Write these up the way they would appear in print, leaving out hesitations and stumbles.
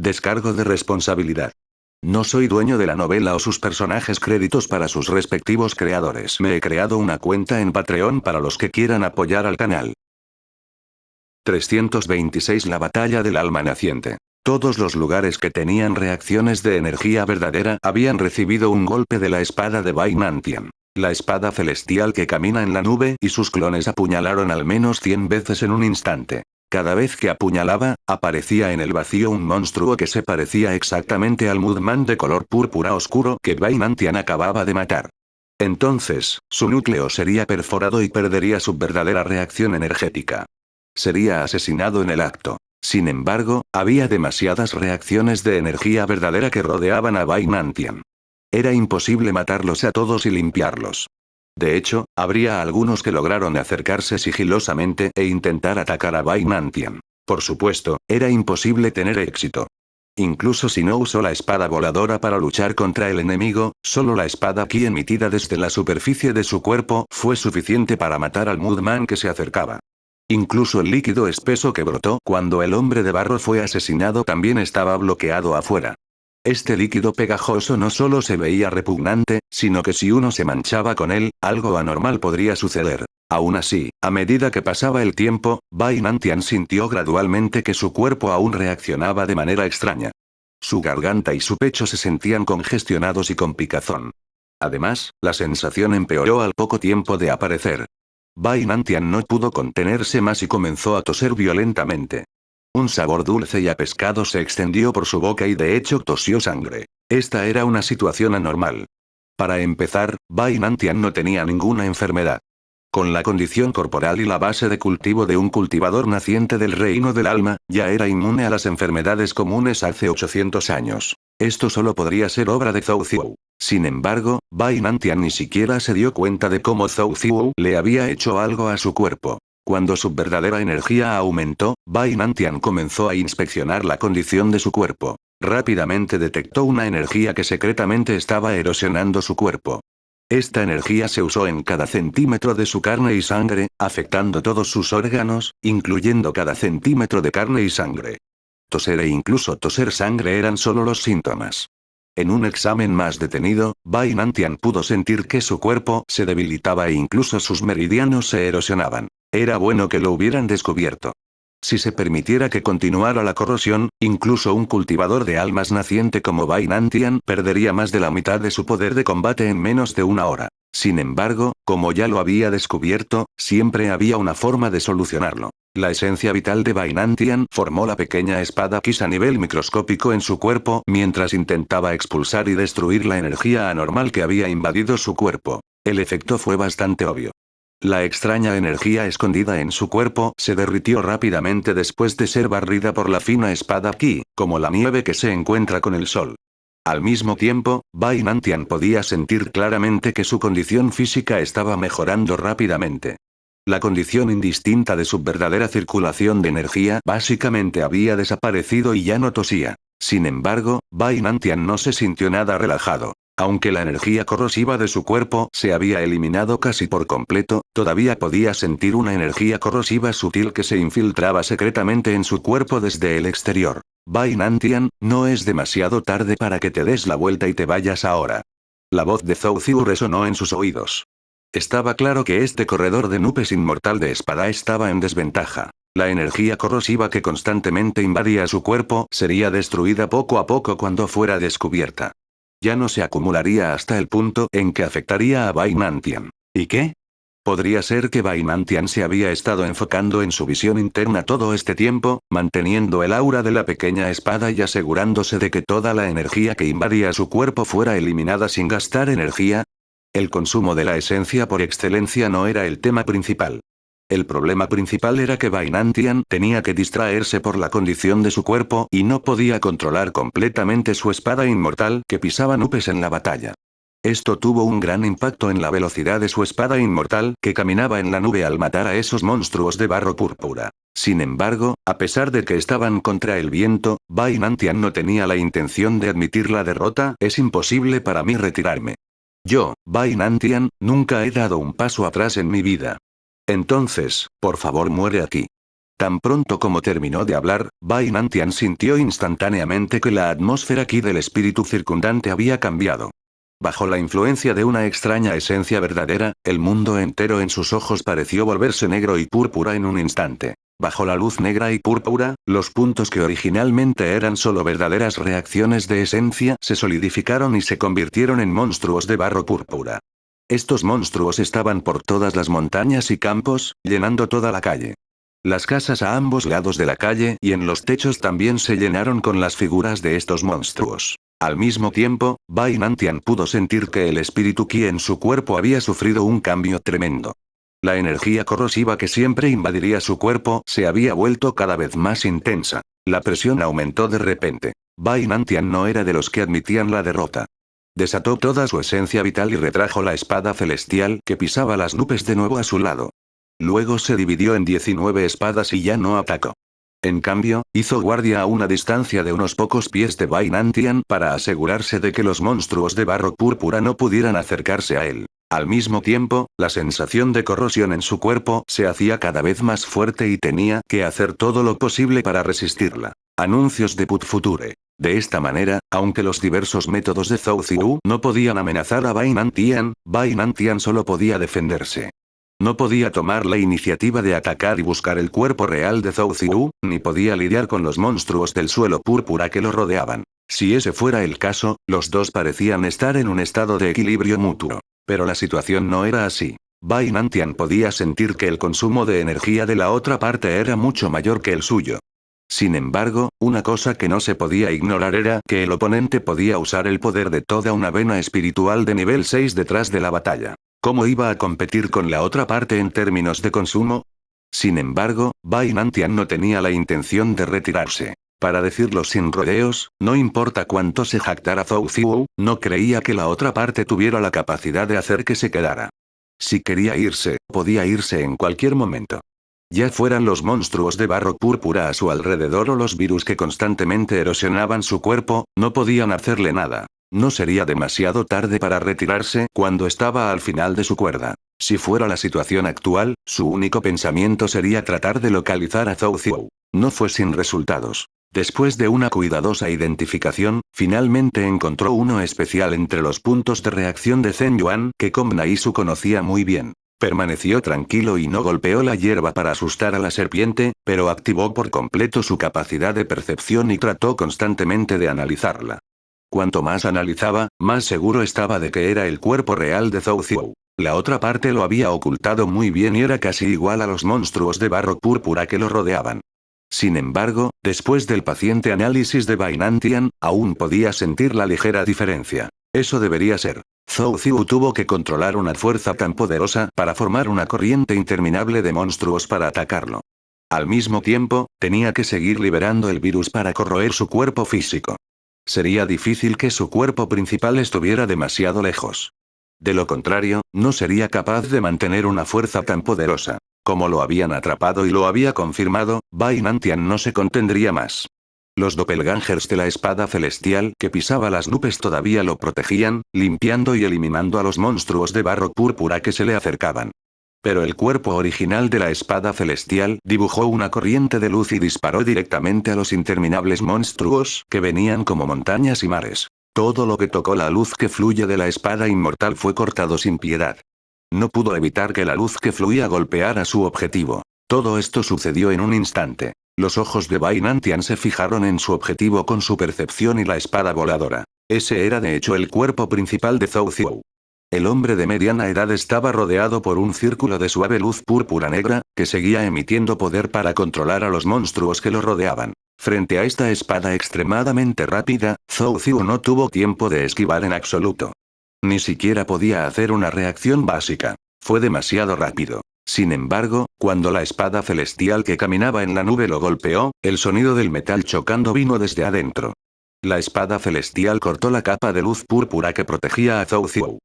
Descargo de responsabilidad. No soy dueño de la novela o sus personajes, créditos para sus respectivos creadores. Me he creado una cuenta en Patreon para los que quieran apoyar al canal. 326 La batalla del alma naciente. Todos los lugares que tenían reacciones de energía verdadera habían recibido un golpe de la espada de Vainantian. La espada celestial que camina en la nube y sus clones apuñalaron al menos 100 veces en un instante. Cada vez que apuñalaba, aparecía en el vacío un monstruo que se parecía exactamente al Mudman de color púrpura oscuro que Vainantian acababa de matar. Entonces, su núcleo sería perforado y perdería su verdadera reacción energética. Sería asesinado en el acto. Sin embargo, había demasiadas reacciones de energía verdadera que rodeaban a Vainantian. Era imposible matarlos a todos y limpiarlos. De hecho, habría algunos que lograron acercarse sigilosamente e intentar atacar a Vainantian. Por supuesto, era imposible tener éxito. Incluso si no usó la espada voladora para luchar contra el enemigo, solo la espada ki emitida desde la superficie de su cuerpo fue suficiente para matar al Mudman que se acercaba. Incluso el líquido espeso que brotó cuando el hombre de barro fue asesinado también estaba bloqueado afuera. Este líquido pegajoso no solo se veía repugnante, sino que si uno se manchaba con él, algo anormal podría suceder. Aún así, a medida que pasaba el tiempo, Vainantian sintió gradualmente que su cuerpo aún reaccionaba de manera extraña. Su garganta y su pecho se sentían congestionados y con picazón. Además, la sensación empeoró al poco tiempo de aparecer. Vainantian no pudo contenerse más y comenzó a toser violentamente. Un sabor dulce y a pescado se extendió por su boca y de hecho tosió sangre. Esta era una situación anormal. Para empezar, Vainantian no tenía ninguna enfermedad. Con la condición corporal y la base de cultivo de un cultivador naciente del reino del alma, ya era inmune a las enfermedades comunes hace 800 años. Esto solo podría ser obra de Zhou Ziwu. Sin embargo, Vainantian ni siquiera se dio cuenta de cómo Zhou Ziwu le había hecho algo a su cuerpo. Cuando su verdadera energía aumentó, Vainantian comenzó a inspeccionar la condición de su cuerpo. Rápidamente detectó una energía que secretamente estaba erosionando su cuerpo. Esta energía se usó en cada centímetro de su carne y sangre, afectando todos sus órganos, incluyendo cada centímetro de carne y sangre. Toser e incluso toser sangre eran solo los síntomas. En un examen más detenido, Vainantian pudo sentir que su cuerpo se debilitaba e incluso sus meridianos se erosionaban. Era bueno que lo hubieran descubierto. Si se permitiera que continuara la corrosión, incluso un cultivador de almas naciente como Vainantian perdería más de la mitad de su poder de combate en menos de una hora. Sin embargo, como ya lo había descubierto, siempre había una forma de solucionarlo. La esencia vital de Vainantian formó la pequeña espada Kiss a nivel microscópico en su cuerpo mientras intentaba expulsar y destruir la energía anormal que había invadido su cuerpo. El efecto fue bastante obvio. La extraña energía escondida en su cuerpo se derritió rápidamente después de ser barrida por la fina espada Ki, como la nieve que se encuentra con el sol. Al mismo tiempo, Vainantian podía sentir claramente que su condición física estaba mejorando rápidamente. La condición indistinta de su verdadera circulación de energía básicamente había desaparecido y ya no tosía. Sin embargo, Vainantian no se sintió nada relajado. Aunque la energía corrosiva de su cuerpo se había eliminado casi por completo, todavía podía sentir una energía corrosiva sutil que se infiltraba secretamente en su cuerpo desde el exterior. Vainantian, no es demasiado tarde para que te des la vuelta y te vayas ahora. La voz de Zhou Ziwu resonó en sus oídos. Estaba claro que este corredor de nubes inmortal de espada estaba en desventaja. La energía corrosiva que constantemente invadía su cuerpo sería destruida poco a poco cuando fuera descubierta. Ya no se acumularía hasta el punto en que afectaría a Vainantian. ¿Y qué? Podría ser que Vainantian se había estado enfocando en su visión interna todo este tiempo, manteniendo el aura de la pequeña espada y asegurándose de que toda la energía que invadía su cuerpo fuera eliminada sin gastar energía. El consumo de la esencia por excelencia no era el tema principal. El problema principal era que Vainantian tenía que distraerse por la condición de su cuerpo y no podía controlar completamente su espada inmortal que pisaba nubes en la batalla. Esto tuvo un gran impacto en la velocidad de su espada inmortal que caminaba en la nube al matar a esos monstruos de barro púrpura. Sin embargo, a pesar de que estaban contra el viento, Vainantian no tenía la intención de admitir la derrota. Es imposible para mí retirarme. Yo, Vainantian, nunca he dado un paso atrás en mi vida. Entonces, por favor muere aquí. Tan pronto como terminó de hablar, Bai Nantian sintió instantáneamente que la atmósfera ki del espíritu circundante había cambiado. Bajo la influencia de una extraña esencia verdadera, el mundo entero en sus ojos pareció volverse negro y púrpura en un instante. Bajo la luz negra y púrpura, los puntos que originalmente eran solo verdaderas reacciones de esencia se solidificaron y se convirtieron en monstruos de barro púrpura. Estos monstruos estaban por todas las montañas y campos, llenando toda la calle. Las casas a ambos lados de la calle y en los techos también se llenaron con las figuras de estos monstruos. Al mismo tiempo, Bai Nantian pudo sentir que el espíritu ki en su cuerpo había sufrido un cambio tremendo. La energía corrosiva que siempre invadiría su cuerpo se había vuelto cada vez más intensa. La presión aumentó de repente. Bai Nantian no era de los que admitían la derrota. Desató toda su esencia vital y retrajo la espada celestial que pisaba las nubes de nuevo a su lado. Luego se dividió en 19 espadas y ya no atacó. En cambio, hizo guardia a una distancia de unos pocos pies de Bai Nantian para asegurarse de que los monstruos de barro púrpura no pudieran acercarse a él. Al mismo tiempo, la sensación de corrosión en su cuerpo se hacía cada vez más fuerte y tenía que hacer todo lo posible para resistirla. Anuncios de Put Future. De esta manera, aunque los diversos métodos de Zhou Ziyu no podían amenazar a Bai Nantian solo podía defenderse. No podía tomar la iniciativa de atacar y buscar el cuerpo real de Zhou Ziyu, ni podía lidiar con los monstruos del suelo púrpura que lo rodeaban. Si ese fuera el caso, los dos parecían estar en un estado de equilibrio mutuo. Pero la situación no era así. Bai Nantian podía sentir que el consumo de energía de la otra parte era mucho mayor que el suyo. Sin embargo, una cosa que no se podía ignorar era que el oponente podía usar el poder de toda una vena espiritual de nivel 6 detrás de la batalla. ¿Cómo iba a competir con la otra parte en términos de consumo? Sin embargo, Bai Nantian no tenía la intención de retirarse. Para decirlo sin rodeos, no importa cuánto se jactara Zhou Ziyu, no creía que la otra parte tuviera la capacidad de hacer que se quedara. Si quería irse, podía irse en cualquier momento. Ya fueran los monstruos de barro púrpura a su alrededor o los virus que constantemente erosionaban su cuerpo, no podían hacerle nada. No sería demasiado tarde para retirarse cuando estaba al final de su cuerda. Si fuera la situación actual, su único pensamiento sería tratar de localizar a Zhou Ziyu. No fue sin resultados. Después de una cuidadosa identificación, finalmente encontró uno especial entre los puntos de reacción de Zhen Yuan que Kong Naisu conocía muy bien. Permaneció tranquilo y no golpeó la hierba para asustar a la serpiente, pero activó por completo su capacidad de percepción y trató constantemente de analizarla. Cuanto más analizaba, más seguro estaba de que era el cuerpo real de Zhou Ziyu. La otra parte lo había ocultado muy bien y era casi igual a los monstruos de barro púrpura que lo rodeaban. Sin embargo, después del paciente análisis de Bai Nantian, aún podía sentir la ligera diferencia. Eso debería ser. Zhou Ziyu tuvo que controlar una fuerza tan poderosa para formar una corriente interminable de monstruos para atacarlo. Al mismo tiempo, tenía que seguir liberando el virus para corroer su cuerpo físico. Sería difícil que su cuerpo principal estuviera demasiado lejos. De lo contrario, no sería capaz de mantener una fuerza tan poderosa. Como lo habían atrapado y lo había confirmado, Bai Nantian no se contendría más. Los doppelgangers de la espada celestial que pisaba las nubes todavía lo protegían, limpiando y eliminando a los monstruos de barro púrpura que se le acercaban. Pero el cuerpo original de la espada celestial dibujó una corriente de luz y disparó directamente a los interminables monstruos que venían como montañas y mares. Todo lo que tocó la luz que fluye de la espada inmortal fue cortado sin piedad. No pudo evitar que la luz que fluía golpeara su objetivo. Todo esto sucedió en un instante. Los ojos de Bai Nantian se fijaron en su objetivo con su percepción y la espada voladora. Ese era de hecho el cuerpo principal de Zhou Ziyu. El hombre de mediana edad estaba rodeado por un círculo de suave luz púrpura negra, que seguía emitiendo poder para controlar a los monstruos que lo rodeaban. Frente a esta espada extremadamente rápida, Zhou Ziyu no tuvo tiempo de esquivar en absoluto. Ni siquiera podía hacer una reacción básica. Fue demasiado rápido. Sin embargo, cuando la espada celestial que caminaba en la nube lo golpeó, el sonido del metal chocando vino desde adentro. La espada celestial cortó la capa de luz púrpura que protegía a Zhou Ziyu.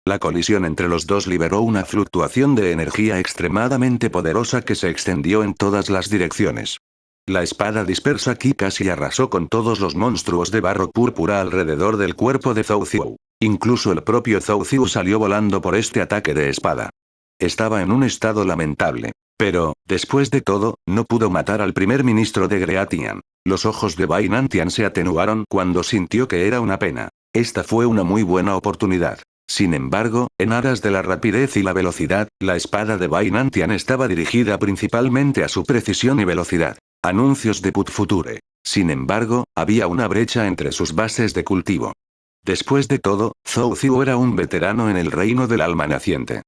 La colisión entre los dos liberó una fluctuación de energía extremadamente poderosa que se extendió en todas las direcciones. La espada dispersa ki casi arrasó con todos los monstruos de barro púrpura alrededor del cuerpo de Zhou Ziyu. Incluso el propio Zhou Ziyu salió volando por este ataque de espada. Estaba en un estado lamentable. Pero, después de todo, no pudo matar al primer ministro de Greatian. Los ojos de Vainantian se atenuaron cuando sintió que era una pena. Esta fue una muy buena oportunidad. Sin embargo, en aras de la rapidez y la velocidad, la espada de Vainantian estaba dirigida principalmente a su precisión y velocidad. Anuncios de Put Future. Sin embargo, había una brecha entre sus bases de cultivo. Después de todo, Zhou Ziyu era un veterano en el reino del alma naciente.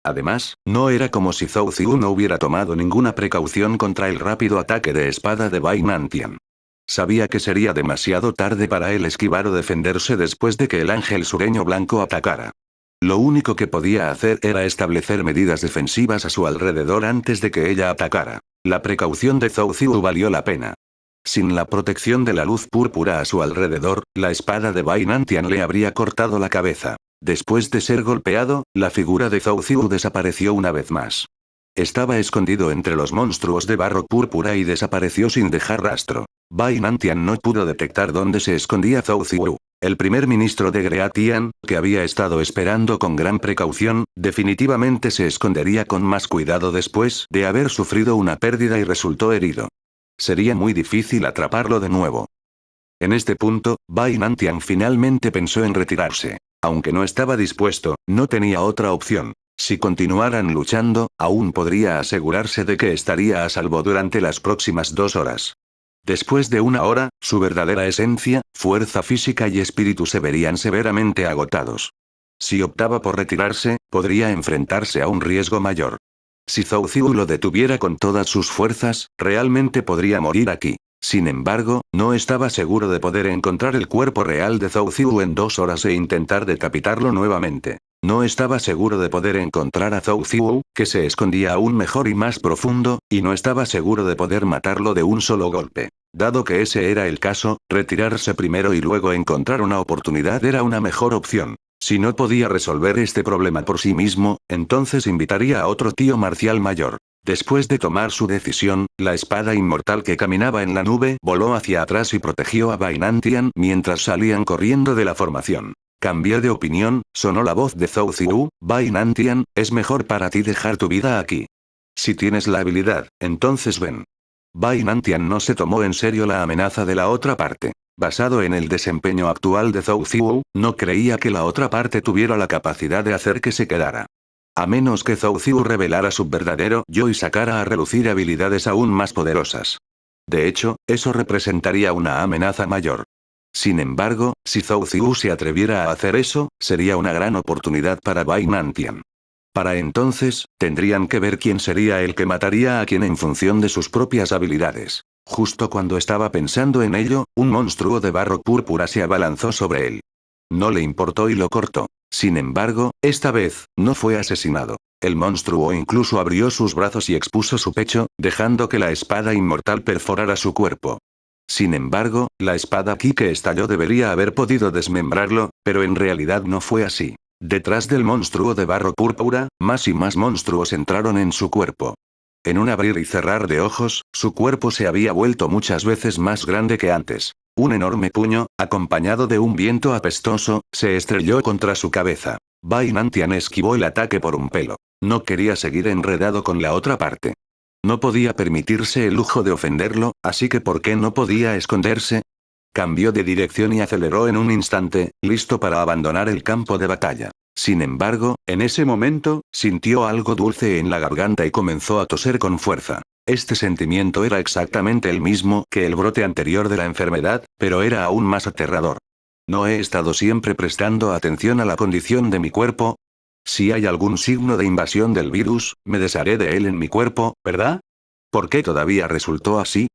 Además, no era como si Zhou Ziyu no hubiera tomado ninguna precaución contra el rápido ataque de espada de Bai Nantian. Sabía que sería demasiado tarde para él esquivar o defenderse después de que el ángel sureño blanco atacara. Lo único que podía hacer era establecer medidas defensivas a su alrededor antes de que ella atacara. La precaución de Zhou Ziyu valió la pena. Sin la protección de la luz púrpura a su alrededor, la espada de Bai Nantian le habría cortado la cabeza. Después de ser golpeado, la figura de Zhou Ziyu desapareció una vez más. Estaba escondido entre los monstruos de barro púrpura y desapareció sin dejar rastro. Bai Nantian no pudo detectar dónde se escondía Zhou Ziyu. El primer ministro de Greatian, que había estado esperando con gran precaución, definitivamente se escondería con más cuidado después de haber sufrido una pérdida y resultó herido. Sería muy difícil atraparlo de nuevo. En este punto, Bai Nantian finalmente pensó en retirarse. Aunque no estaba dispuesto, no tenía otra opción. Si continuaran luchando, aún podría asegurarse de que estaría a salvo durante las próximas 2 horas. Después de 1 hora, su verdadera esencia, fuerza física y espíritu se verían severamente agotados. Si optaba por retirarse, podría enfrentarse a un riesgo mayor. Si Zhou Ziyu lo detuviera con todas sus fuerzas, realmente podría morir aquí. Sin embargo, no estaba seguro de poder encontrar el cuerpo real de Zhou Ziyu en 2 horas e intentar decapitarlo nuevamente. No estaba seguro de poder encontrar a Zhou Ziyu, que se escondía aún mejor y más profundo, y no estaba seguro de poder matarlo de un solo golpe. Dado que ese era el caso, retirarse primero y luego encontrar una oportunidad era una mejor opción. Si no podía resolver este problema por sí mismo, entonces invitaría a otro tío marcial mayor. Después de tomar su decisión, la espada inmortal que caminaba en la nube voló hacia atrás y protegió a Bai Nantian mientras salían corriendo de la formación. Cambié de opinión, sonó la voz de Zhou Ziyu. Bai Nantian, es mejor para ti dejar tu vida aquí. Si tienes la habilidad, entonces ven. Bai Nantian no se tomó en serio la amenaza de la otra parte. Basado en el desempeño actual de Zhou Ziyu, no creía que la otra parte tuviera la capacidad de hacer que se quedara. A menos que Zhou Ziyu revelara su verdadero yo y sacara a relucir habilidades aún más poderosas. De hecho, eso representaría una amenaza mayor. Sin embargo, si Zhou Ziyu se atreviera a hacer eso, sería una gran oportunidad para Bai Nantian. Para entonces, tendrían que ver quién sería el que mataría a quien en función de sus propias habilidades. Justo cuando estaba pensando en ello, un monstruo de barro púrpura se abalanzó sobre él. No le importó y lo cortó. Sin embargo, esta vez, no fue asesinado. El monstruo incluso abrió sus brazos y expuso su pecho, dejando que la espada inmortal perforara su cuerpo. Sin embargo, la espada ki que estalló debería haber podido desmembrarlo, pero en realidad no fue así. Detrás del monstruo de barro púrpura, más y más monstruos entraron en su cuerpo. En un abrir y cerrar de ojos, su cuerpo se había vuelto muchas veces más grande que antes. Un enorme puño, acompañado de un viento apestoso, se estrelló contra su cabeza. Bai Nantian esquivó el ataque por un pelo. No quería seguir enredado con la otra parte. No podía permitirse el lujo de ofenderlo, así que ¿por qué no podía esconderse? Cambió de dirección y aceleró en un instante, listo para abandonar el campo de batalla. Sin embargo, en ese momento, sintió algo dulce en la garganta y comenzó a toser con fuerza. Este sentimiento era exactamente el mismo que el brote anterior de la enfermedad, pero era aún más aterrador. ¿No he estado siempre prestando atención a la condición de mi cuerpo? Si hay algún signo de invasión del virus, me desharé de él en mi cuerpo, ¿verdad? ¿Por qué todavía resultó así?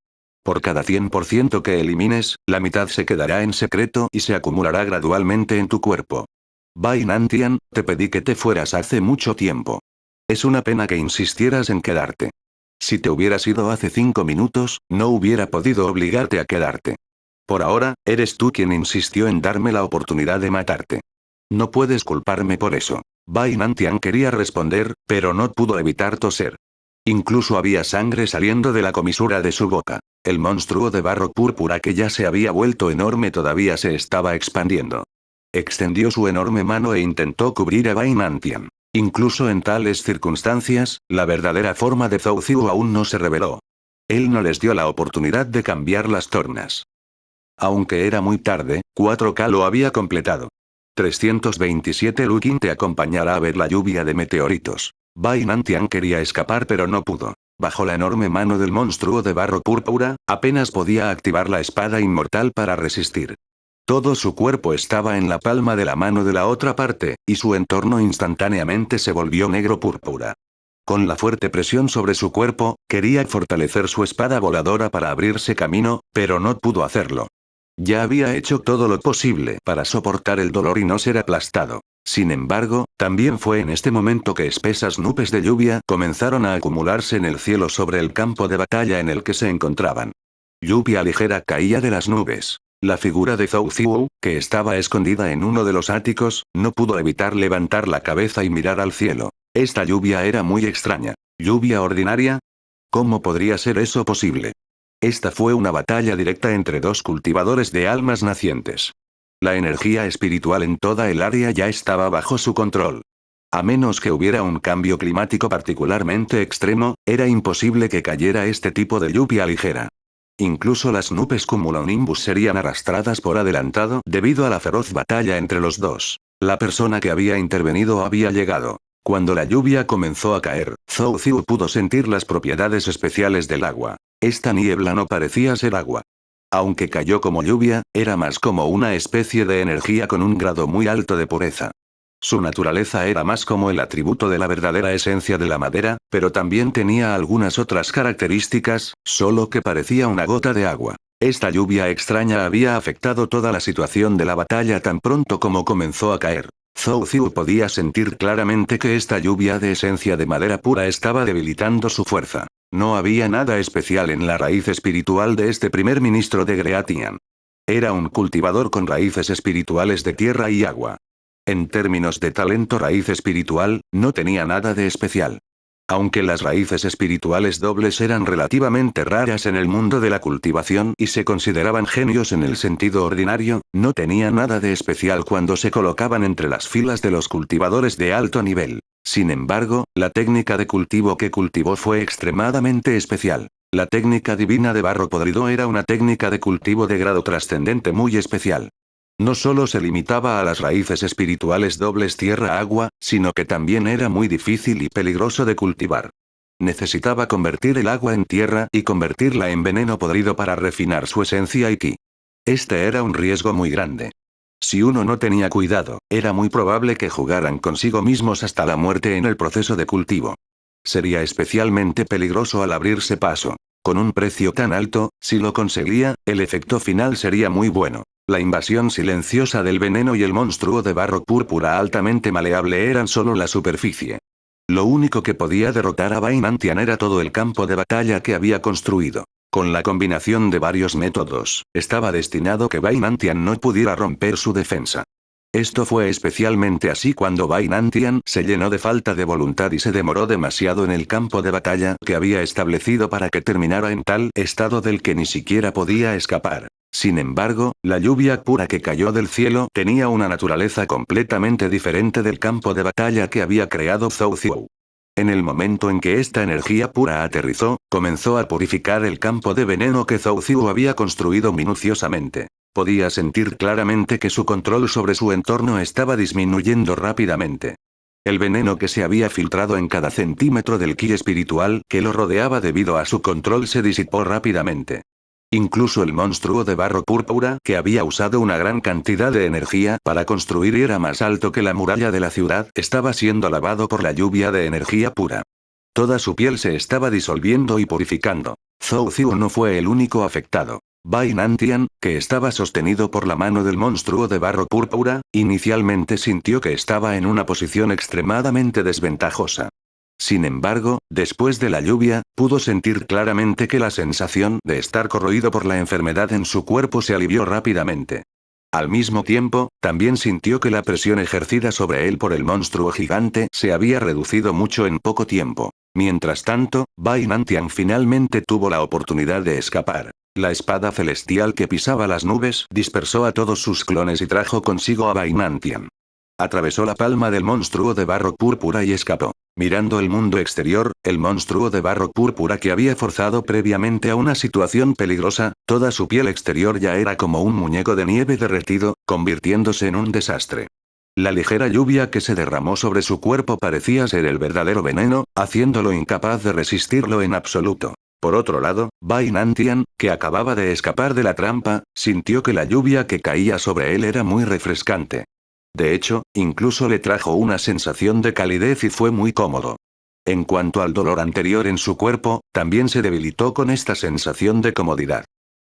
Por cada 100% que elimines, la mitad se quedará en secreto y se acumulará gradualmente en tu cuerpo. Bai Nantian, te pedí que te fueras hace mucho tiempo. Es una pena que insistieras en quedarte. Si te hubieras ido hace 5 minutos, no hubiera podido obligarte a quedarte. Por ahora, eres tú quien insistió en darme la oportunidad de matarte. No puedes culparme por eso. Bai Nantian quería responder, pero no pudo evitar toser. Incluso había sangre saliendo de la comisura de su boca. El monstruo de barro púrpura que ya se había vuelto enorme todavía se estaba expandiendo. Extendió su enorme mano e intentó cubrir a Bai Nantian. Incluso en tales circunstancias, la verdadera forma de Zhou Ziyu aún no se reveló. Él no les dio la oportunidad de cambiar las tornas. Aunque era muy tarde, 4K lo había completado. 327 Lu Qin te acompañará a ver la lluvia de meteoritos. Bai Nantian quería escapar pero no pudo. Bajo la enorme mano del monstruo de barro púrpura, apenas podía activar la espada inmortal para resistir. Todo su cuerpo estaba en la palma de la mano de la otra parte, y su entorno instantáneamente se volvió negro púrpura. Con la fuerte presión sobre su cuerpo, quería fortalecer su espada voladora para abrirse camino, pero no pudo hacerlo. Ya había hecho todo lo posible para soportar el dolor y no ser aplastado. Sin embargo, también fue en este momento que espesas nubes de lluvia comenzaron a acumularse en el cielo sobre el campo de batalla en el que se encontraban. Lluvia ligera caía de las nubes. La figura de Zhou Ziyu, que estaba escondida en uno de los áticos, no pudo evitar levantar la cabeza y mirar al cielo. Esta lluvia era muy extraña. ¿Lluvia ordinaria? ¿Cómo podría ser eso posible? Esta fue una batalla directa entre dos cultivadores de almas nacientes. La energía espiritual en toda el área ya estaba bajo su control. A menos que hubiera un cambio climático particularmente extremo, era imposible que cayera este tipo de lluvia ligera. Incluso las nubes cumulonimbus serían arrastradas por adelantado debido a la feroz batalla entre los dos. La persona que había intervenido había llegado. Cuando la lluvia comenzó a caer, Zhou Ziyu pudo sentir las propiedades especiales del agua. Esta niebla no parecía ser agua. Aunque cayó como lluvia, era más como una especie de energía con un grado muy alto de pureza. Su naturaleza era más como el atributo de la verdadera esencia de la madera, pero también tenía algunas otras características, solo que parecía una gota de agua. Esta lluvia extraña había afectado toda la situación de la batalla tan pronto como comenzó a caer. Zhou Ziyu podía sentir claramente que esta lluvia de esencia de madera pura estaba debilitando su fuerza. No había nada especial en la raíz espiritual de este primer ministro de Greatian. Era un cultivador con raíces espirituales de tierra y agua. En términos de talento raíz espiritual, no tenía nada de especial. Aunque las raíces espirituales dobles eran relativamente raras en el mundo de la cultivación y se consideraban genios en el sentido ordinario, no tenía nada de especial cuando se colocaban entre las filas de los cultivadores de alto nivel. Sin embargo, la técnica de cultivo que cultivó fue extremadamente especial. La técnica divina de barro podrido era una técnica de cultivo de grado trascendente muy especial. No solo se limitaba a las raíces espirituales dobles tierra-agua, sino que también era muy difícil y peligroso de cultivar. Necesitaba convertir el agua en tierra y convertirla en veneno podrido para refinar su esencia y ki. Este era un riesgo muy grande. Si uno no tenía cuidado, era muy probable que jugaran consigo mismos hasta la muerte en el proceso de cultivo. Sería especialmente peligroso al abrirse paso. Con un precio tan alto, si lo conseguía, el efecto final sería muy bueno. La invasión silenciosa del veneno y el monstruo de barro púrpura altamente maleable eran solo la superficie. Lo único que podía derrotar a Bai Nantian era todo el campo de batalla que había construido. Con la combinación de varios métodos, estaba destinado que Bai Nantian no pudiera romper su defensa. Esto fue especialmente así cuando Bai Nantian se llenó de falta de voluntad y se demoró demasiado en el campo de batalla que había establecido para que terminara en tal estado del que ni siquiera podía escapar. Sin embargo, la lluvia pura que cayó del cielo tenía una naturaleza completamente diferente del campo de batalla que había creado Zhou Ziyu. En el momento en que esta energía pura aterrizó, comenzó a purificar el campo de veneno que Zhou Ziyu había construido minuciosamente. Podía sentir claramente que su control sobre su entorno estaba disminuyendo rápidamente. El veneno que se había filtrado en cada centímetro del ki espiritual que lo rodeaba debido a su control se disipó rápidamente. Incluso el monstruo de barro púrpura, que había usado una gran cantidad de energía para construir y era más alto que la muralla de la ciudad, estaba siendo lavado por la lluvia de energía pura. Toda su piel se estaba disolviendo y purificando. Zhou Ziyu no fue el único afectado. Bai Nantian, que estaba sostenido por la mano del monstruo de barro púrpura, inicialmente sintió que estaba en una posición extremadamente desventajosa. Sin embargo, después de la lluvia, pudo sentir claramente que la sensación de estar corroído por la enfermedad en su cuerpo se alivió rápidamente. Al mismo tiempo, también sintió que la presión ejercida sobre él por el monstruo gigante se había reducido mucho en poco tiempo. Mientras tanto, Bai Nantian finalmente tuvo la oportunidad de escapar. La espada celestial que pisaba las nubes dispersó a todos sus clones y trajo consigo a Bai Nantian. Atravesó la palma del monstruo de barro púrpura y escapó. Mirando el mundo exterior, el monstruo de barro púrpura que había forzado previamente a una situación peligrosa, toda su piel exterior ya era como un muñeco de nieve derretido, convirtiéndose en un desastre. La ligera lluvia que se derramó sobre su cuerpo parecía ser el verdadero veneno, haciéndolo incapaz de resistirlo en absoluto. Por otro lado, Bai Nantian, que acababa de escapar de la trampa, sintió que la lluvia que caía sobre él era muy refrescante. De hecho, incluso le trajo una sensación de calidez y fue muy cómodo. En cuanto al dolor anterior en su cuerpo, también se debilitó con esta sensación de comodidad.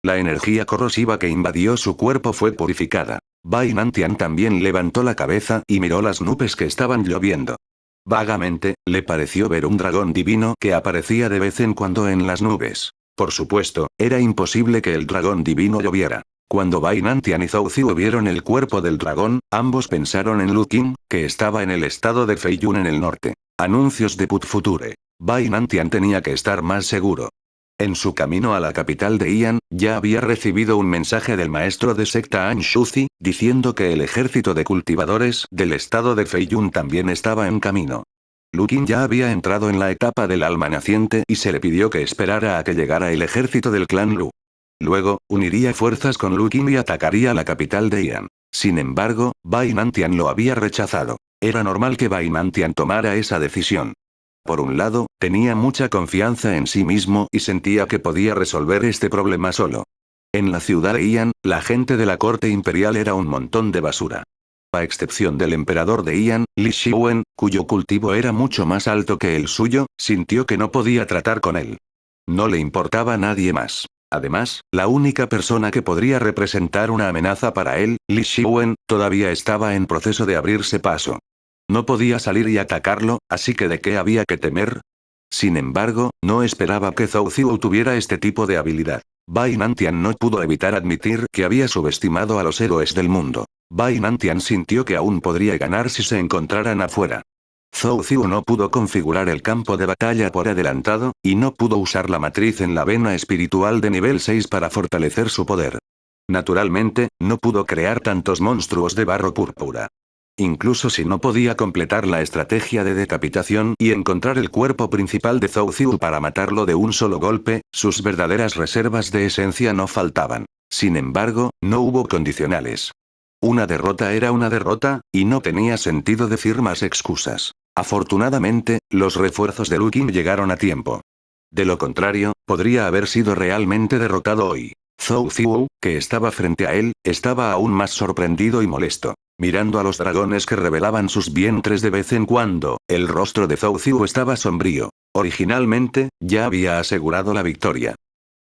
La energía corrosiva que invadió su cuerpo fue purificada. Bai Nantian también levantó la cabeza y miró las nubes que estaban lloviendo. Vagamente, le pareció ver un dragón divino que aparecía de vez en cuando en las nubes. Por supuesto, era imposible que el dragón divino lloviera. Cuando Bai Nantian y Zhou Ziyu vieron el cuerpo del dragón, ambos pensaron en Lu Qing, que estaba en el estado de Feiyun en el norte. Anuncios de Put Future. Bai Nantian tenía que estar más seguro. En su camino a la capital de Ian, ya había recibido un mensaje del maestro de secta Anshuzi, diciendo que el ejército de cultivadores del estado de Feiyun también estaba en camino. Lu Qing ya había entrado en la etapa del alma naciente y se le pidió que esperara a que llegara el ejército del clan Lu. Luego, uniría fuerzas con Lu Qing y atacaría la capital de Ian. Sin embargo, Bai Nantian lo había rechazado. Era normal que Bai Nantian tomara esa decisión. Por un lado, tenía mucha confianza en sí mismo y sentía que podía resolver este problema solo. En la ciudad de Ian, la gente de la corte imperial era un montón de basura. A excepción del emperador de Ian, Li Xiwen, cuyo cultivo era mucho más alto que el suyo, sintió que no podía tratar con él. No le importaba a nadie más. Además, la única persona que podría representar una amenaza para él, Li Xiwen, todavía estaba en proceso de abrirse paso. No podía salir y atacarlo, así que ¿de qué había que temer? Sin embargo, no esperaba que Zhou Ziyu tuviera este tipo de habilidad. Bai Nantian no pudo evitar admitir que había subestimado a los héroes del mundo. Bai Nantian sintió que aún podría ganar si se encontraran afuera. Zhou Ziyu no pudo configurar el campo de batalla por adelantado, y no pudo usar la matriz en la vena espiritual de nivel 6 para fortalecer su poder. Naturalmente, no pudo crear tantos monstruos de barro púrpura. Incluso si no podía completar la estrategia de decapitación y encontrar el cuerpo principal de Zhou Ziyu para matarlo de un solo golpe, sus verdaderas reservas de esencia no faltaban. Sin embargo, no hubo condicionales. Una derrota era una derrota, y no tenía sentido decir más excusas. Afortunadamente, los refuerzos de Lu Qing llegaron a tiempo. De lo contrario, podría haber sido realmente derrotado hoy. Zhou Ziyu, que estaba frente a él, estaba aún más sorprendido y molesto. Mirando a los dragones que revelaban sus vientres de vez en cuando, el rostro de Zhou Ziyu estaba sombrío. Originalmente, ya había asegurado la victoria.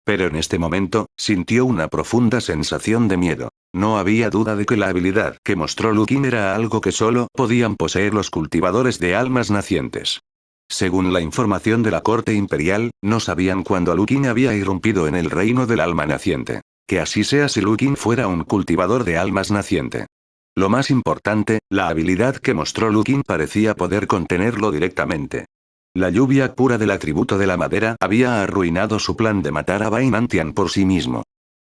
Pero en este momento, sintió una profunda sensación de miedo. No había duda de que la habilidad que mostró Lu Qing era algo que solo podían poseer los cultivadores de almas nacientes. Según la información de la corte imperial, no sabían cuándo Lu Qing había irrumpido en el reino del alma naciente. Que así sea si Lu Qing fuera un cultivador de almas naciente. Lo más importante, la habilidad que mostró Lu Qing parecía poder contenerlo directamente. La lluvia pura del atributo de la madera había arruinado su plan de matar a Bai Nantian por sí mismo.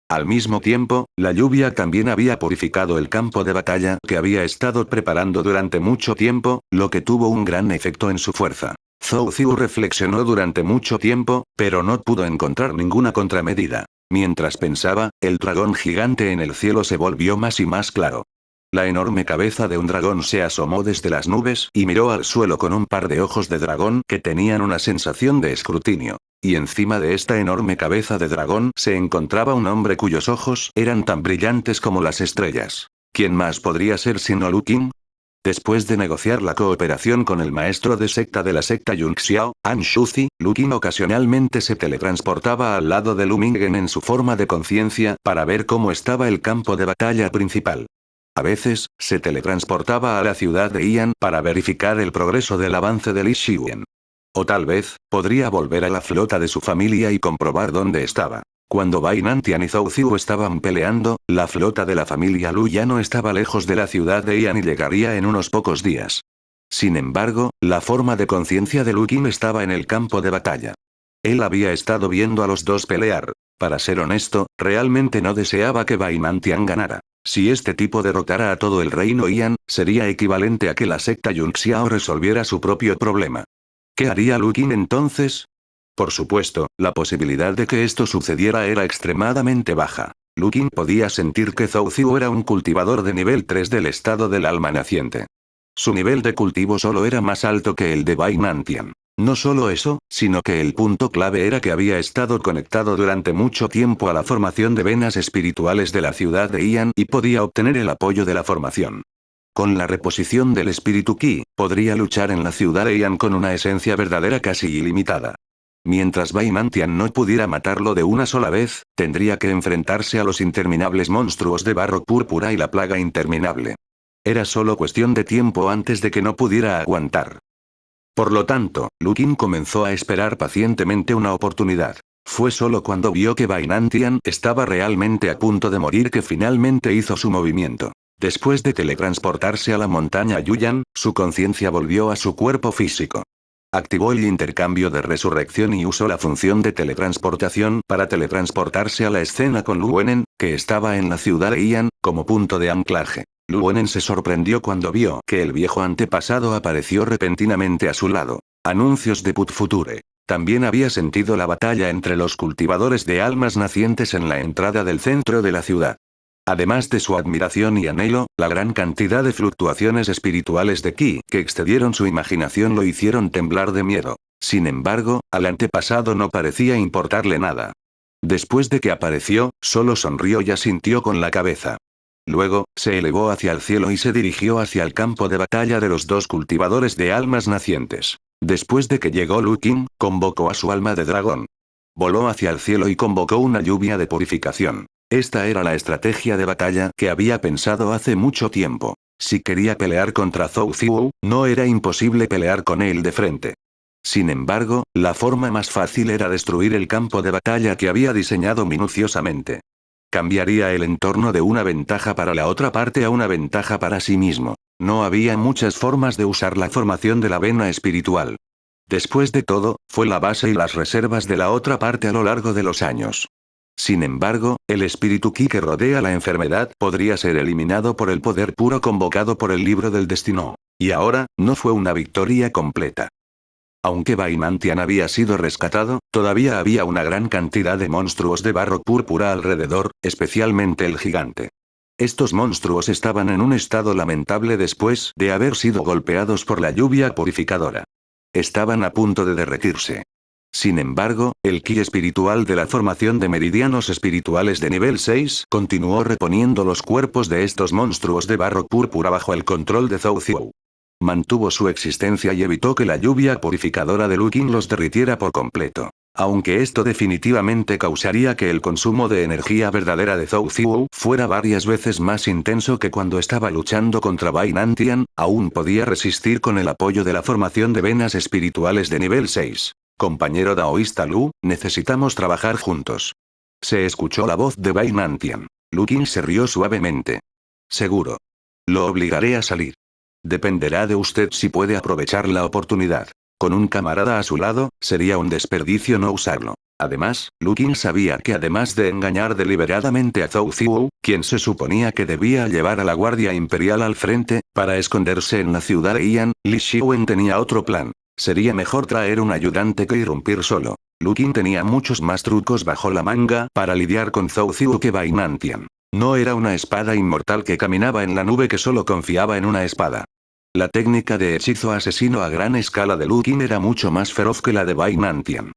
Al mismo tiempo, la lluvia también había purificado el campo de batalla que había estado preparando durante mucho tiempo, lo que tuvo un gran efecto en su fuerza. Zhou Ziyu reflexionó durante mucho tiempo, pero no pudo encontrar ninguna contramedida. Mientras pensaba, el dragón gigante en el cielo se volvió más y más claro. La enorme cabeza de un dragón se asomó desde las nubes y miró al suelo con un par de ojos de dragón que tenían una sensación de escrutinio. Y encima de esta enorme cabeza de dragón se encontraba un hombre cuyos ojos eran tan brillantes como las estrellas. ¿Quién más podría ser sino Lu Qing? Después de negociar la cooperación con el maestro de secta de la secta Yunxiao, Anshuzi, Lu Qing ocasionalmente se teletransportaba al lado de Lu Mingen en su forma de conciencia para ver cómo estaba el campo de batalla principal. A veces, se teletransportaba a la ciudad de Ian para verificar el progreso del avance de Li Xiwen. O tal vez, podría volver a la flota de su familia y comprobar dónde estaba. Cuando Bai Nantian y Zhou Ziyu estaban peleando, la flota de la familia Lu ya no estaba lejos de la ciudad de Ian y llegaría en unos pocos días. Sin embargo, la forma de conciencia de Lu Qing estaba en el campo de batalla. Él había estado viendo a los dos pelear. Para ser honesto, realmente no deseaba que Bainantian ganara. Si este tipo derrotara a todo el reino Ian, sería equivalente a que la secta Yunxiao resolviera su propio problema. ¿Qué haría Lu Qin entonces? Por supuesto, la posibilidad de que esto sucediera era extremadamente baja. Lu Qin podía sentir que Zhou Ziyu era un cultivador de nivel 3 del estado del alma naciente. Su nivel de cultivo solo era más alto que el de Bai Nantian. No solo eso, sino que el punto clave era que había estado conectado durante mucho tiempo a la formación de venas espirituales de la ciudad de Ian y podía obtener el apoyo de la formación. Con la reposición del espíritu Qi, podría luchar en la ciudad de Ian con una esencia verdadera casi ilimitada. Mientras Bai Nantian no pudiera matarlo de una sola vez, tendría que enfrentarse a los interminables monstruos de barro púrpura y la plaga interminable. Era solo cuestión de tiempo antes de que no pudiera aguantar. Por lo tanto, Lu Qin comenzó a esperar pacientemente una oportunidad. Fue solo cuando vio que Bai Nantian estaba realmente a punto de morir que finalmente hizo su movimiento. Después de teletransportarse a la montaña Yuyan, su conciencia volvió a su cuerpo físico. Activó el intercambio de resurrección y usó la función de teletransportación para teletransportarse a la escena con Lu Wenen, que estaba en la ciudad de Ian, como punto de anclaje. Lu Wenen se sorprendió cuando vio que el viejo antepasado apareció repentinamente a su lado. Anuncios de Put Future. También había sentido la batalla entre los cultivadores de almas nacientes en la entrada del centro de la ciudad. Además de su admiración y anhelo, la gran cantidad de fluctuaciones espirituales de Qi que excedieron su imaginación lo hicieron temblar de miedo. Sin embargo, al antepasado no parecía importarle nada. Después de que apareció, solo sonrió y asintió con la cabeza. Luego, se elevó hacia el cielo y se dirigió hacia el campo de batalla de los dos cultivadores de almas nacientes. Después de que llegó Lu Qin, convocó a su alma de dragón. Voló hacia el cielo y convocó una lluvia de purificación. Esta era la estrategia de batalla que había pensado hace mucho tiempo. Si quería pelear contra Zhou Ziyu, no era imposible pelear con él de frente. Sin embargo, la forma más fácil era destruir el campo de batalla que había diseñado minuciosamente. Cambiaría el entorno de una ventaja para la otra parte a una ventaja para sí mismo. No había muchas formas de usar la formación de la vena espiritual. Después de todo, fue la base y las reservas de la otra parte a lo largo de los años. Sin embargo, el espíritu Qi que rodea la enfermedad podría ser eliminado por el poder puro convocado por el libro del destino. Y ahora, no fue una victoria completa. Aunque Bai Nantian había sido rescatado, todavía había una gran cantidad de monstruos de barro púrpura alrededor, especialmente el gigante. Estos monstruos estaban en un estado lamentable después de haber sido golpeados por la lluvia purificadora. Estaban a punto de derretirse. Sin embargo, el ki espiritual de la formación de meridianos espirituales de nivel 6 continuó reponiendo los cuerpos de estos monstruos de barro púrpura bajo el control de Zhou Ziyu. Mantuvo su existencia y evitó que la lluvia purificadora de Lu Qin los derritiera por completo. Aunque esto definitivamente causaría que el consumo de energía verdadera de Zhou Ziyu fuera varias veces más intenso que cuando estaba luchando contra Bai Nantian, aún podía resistir con el apoyo de la formación de venas espirituales de nivel 6. Compañero daoísta Lu, necesitamos trabajar juntos. Se escuchó la voz de Bai Nantian. Lu Qin se rió suavemente. Seguro. Lo obligaré a salir. Dependerá de usted si puede aprovechar la oportunidad. Con un camarada a su lado, sería un desperdicio no usarlo. Además, Lu Qin sabía que además de engañar deliberadamente a Zhou Ziyu, quien se suponía que debía llevar a la Guardia Imperial al frente, para esconderse en la ciudad de Ian, Li Xiwen tenía otro plan. Sería mejor traer un ayudante que irrumpir solo. Lu Qin tenía muchos más trucos bajo la manga para lidiar con Zhou Ziyu que Bai Nantian. No era una espada inmortal que caminaba en la nube que solo confiaba en una espada. La técnica de hechizo asesino a gran escala de Lu Qin era mucho más feroz que la de Bai Nantian.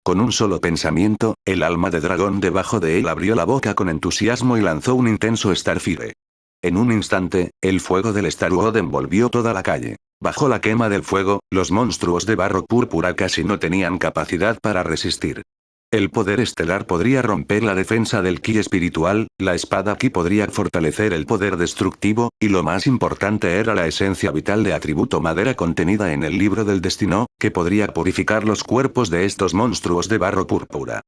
Con un solo pensamiento, el alma de dragón debajo de él abrió la boca con entusiasmo y lanzó un intenso Starfire. En un instante, el fuego del Starwood envolvió toda la calle. Bajo la quema del fuego, los monstruos de barro púrpura casi no tenían capacidad para resistir. El poder estelar podría romper la defensa del ki espiritual, la espada ki podría fortalecer el poder destructivo, y lo más importante era la esencia vital de atributo madera contenida en el libro del destino, que podría purificar los cuerpos de estos monstruos de barro púrpura.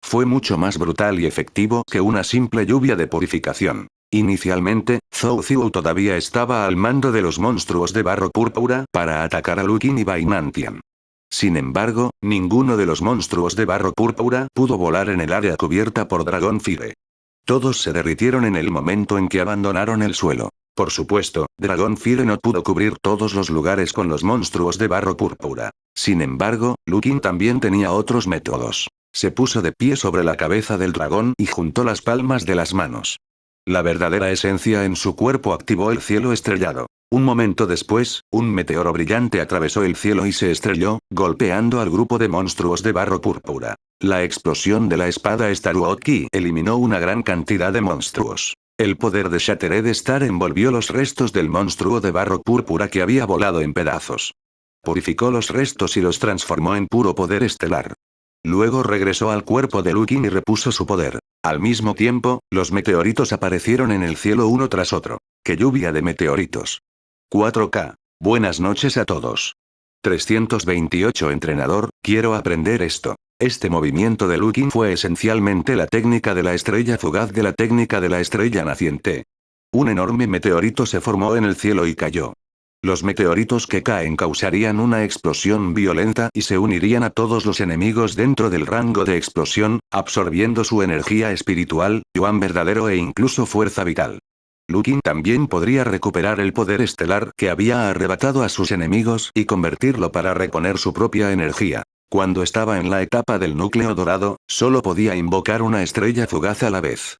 Fue mucho más brutal y efectivo que una simple lluvia de purificación. Inicialmente, Zhou Ziyu todavía estaba al mando de los monstruos de barro púrpura para atacar a Lu Qin y Bai Nantian. Sin embargo, ninguno de los monstruos de barro púrpura pudo volar en el área cubierta por Dragon Fire. Todos se derritieron en el momento en que abandonaron el suelo. Por supuesto, Dragon Fire no pudo cubrir todos los lugares con los monstruos de barro púrpura. Sin embargo, Lukin también tenía otros métodos. Se puso de pie sobre la cabeza del dragón y juntó las palmas de las manos. La verdadera esencia en su cuerpo activó el cielo estrellado. Un momento después, un meteoro brillante atravesó el cielo y se estrelló, golpeando al grupo de monstruos de barro púrpura. La explosión de la espada Staruotki eliminó una gran cantidad de monstruos. El poder de Shattered Star envolvió los restos del monstruo de barro púrpura que había volado en pedazos. Purificó los restos y los transformó en puro poder estelar. Luego regresó al cuerpo de Lukin y repuso su poder. Al mismo tiempo, los meteoritos aparecieron en el cielo uno tras otro. ¡Qué lluvia de meteoritos! 4K. Buenas noches a todos. 328 Entrenador, quiero aprender esto. Este movimiento de Lukin fue esencialmente la técnica de la estrella fugaz de la técnica de la estrella naciente. Un enorme meteorito se formó en el cielo y cayó. Los meteoritos que caen causarían una explosión violenta y se unirían a todos los enemigos dentro del rango de explosión, absorbiendo su energía espiritual, yuan verdadero e incluso fuerza vital. Lukin también podría recuperar el poder estelar que había arrebatado a sus enemigos y convertirlo para reponer su propia energía. Cuando estaba en la etapa del núcleo dorado, solo podía invocar una estrella fugaz a la vez.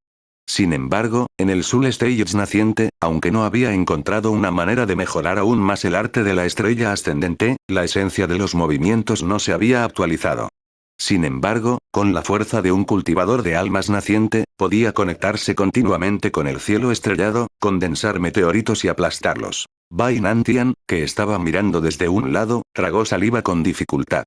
Sin embargo, en el Soul Stage naciente, aunque no había encontrado una manera de mejorar aún más el arte de la estrella ascendente, la esencia de los movimientos no se había actualizado. Sin embargo, con la fuerza de un cultivador de almas naciente, podía conectarse continuamente con el cielo estrellado, condensar meteoritos y aplastarlos. Bai Nantian, que estaba mirando desde un lado, tragó saliva con dificultad.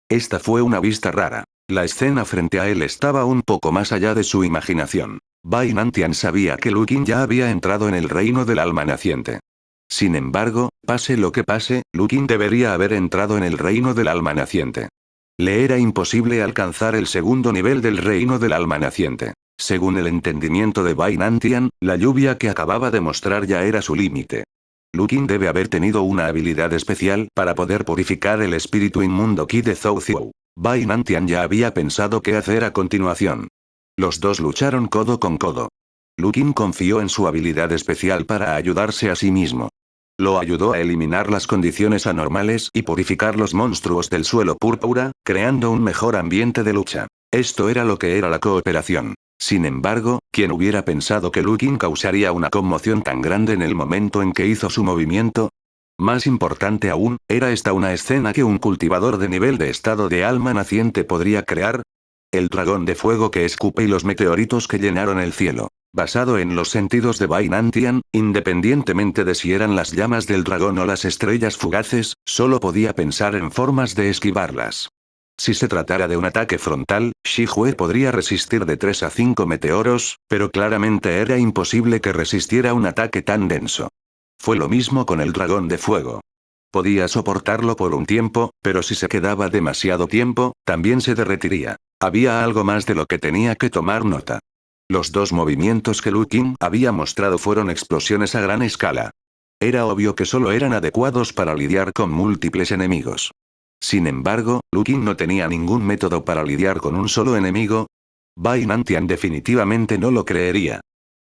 Esta fue una vista rara. La escena frente a él estaba un poco más allá de su imaginación. Bai Nantian sabía que Lukin ya había entrado en el reino del alma naciente. Sin embargo, pase lo que pase, Lukin debería haber entrado en el reino del alma naciente. Le era imposible alcanzar el segundo nivel del reino del alma naciente. Según el entendimiento de Bai Nantian, la lluvia que acababa de mostrar ya era su límite. Lukin debe haber tenido una habilidad especial para poder purificar el espíritu inmundo Ki de Zhou Xiu. Bai Nantian ya había pensado qué hacer a continuación. Los dos lucharon codo con codo. Lukin confió en su habilidad especial para ayudarse a sí mismo. Lo ayudó a eliminar las condiciones anormales y purificar los monstruos del suelo púrpura, creando un mejor ambiente de lucha. Esto era lo que era la cooperación. Sin embargo, ¿quién hubiera pensado que Lukin causaría una conmoción tan grande en el momento en que hizo su movimiento? Más importante aún, ¿era esta una escena que un cultivador de nivel de estado de alma naciente podría crear? El dragón de fuego que escupe y los meteoritos que llenaron el cielo. Basado en los sentidos de Bai Nantian, independientemente de si eran las llamas del dragón o las estrellas fugaces, solo podía pensar en formas de esquivarlas. Si se tratara de un ataque frontal, Shi Hue podría resistir de 3 a 5 meteoros, pero claramente era imposible que resistiera un ataque tan denso. Fue lo mismo con el dragón de fuego. Podía soportarlo por un tiempo, pero si se quedaba demasiado tiempo, también se derretiría. Había algo más de lo que tenía que tomar nota. Los dos movimientos que Lukin había mostrado fueron explosiones a gran escala. Era obvio que solo eran adecuados para lidiar con múltiples enemigos. Sin embargo, Lukin no tenía ningún método para lidiar con un solo enemigo. Bai Nantian definitivamente no lo creería.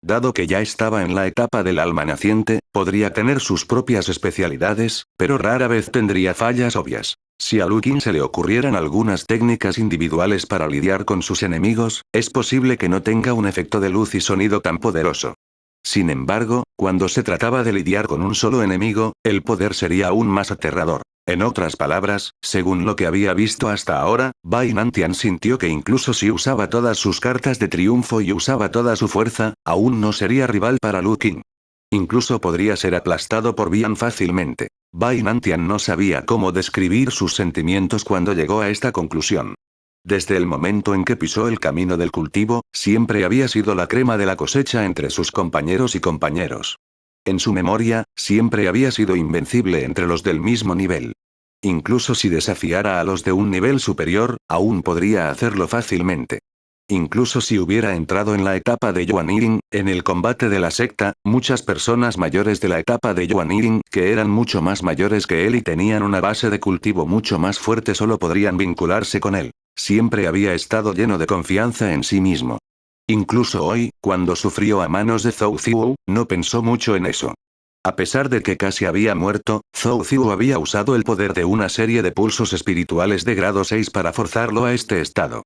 Dado que ya estaba en la etapa del alma naciente, podría tener sus propias especialidades, pero rara vez tendría fallas obvias. Si a Lukin se le ocurrieran algunas técnicas individuales para lidiar con sus enemigos, es posible que no tenga un efecto de luz y sonido tan poderoso. Sin embargo, cuando se trataba de lidiar con un solo enemigo, el poder sería aún más aterrador. En otras palabras, según lo que había visto hasta ahora, Bai Nantian sintió que incluso si usaba todas sus cartas de triunfo y usaba toda su fuerza, aún no sería rival para Lukin. Incluso podría ser aplastado por Bian fácilmente. Bai Nantian no sabía cómo describir sus sentimientos cuando llegó a esta conclusión. Desde el momento en que pisó el camino del cultivo, siempre había sido la crema de la cosecha entre sus compañeros y compañeros. En su memoria, siempre había sido invencible entre los del mismo nivel. Incluso si desafiara a los de un nivel superior, aún podría hacerlo fácilmente. Incluso si hubiera entrado en la etapa de Yuanirin, en el combate de la secta, muchas personas mayores de la etapa de Yuanirin, que eran mucho más mayores que él y tenían una base de cultivo mucho más fuerte, solo podrían vincularse con él. Siempre había estado lleno de confianza en sí mismo. Incluso hoy, cuando sufrió a manos de Zhou Ziwu, no pensó mucho en eso. A pesar de que casi había muerto, Zhou Ziwu había usado el poder de una serie de pulsos espirituales de grado 6 para forzarlo a este estado.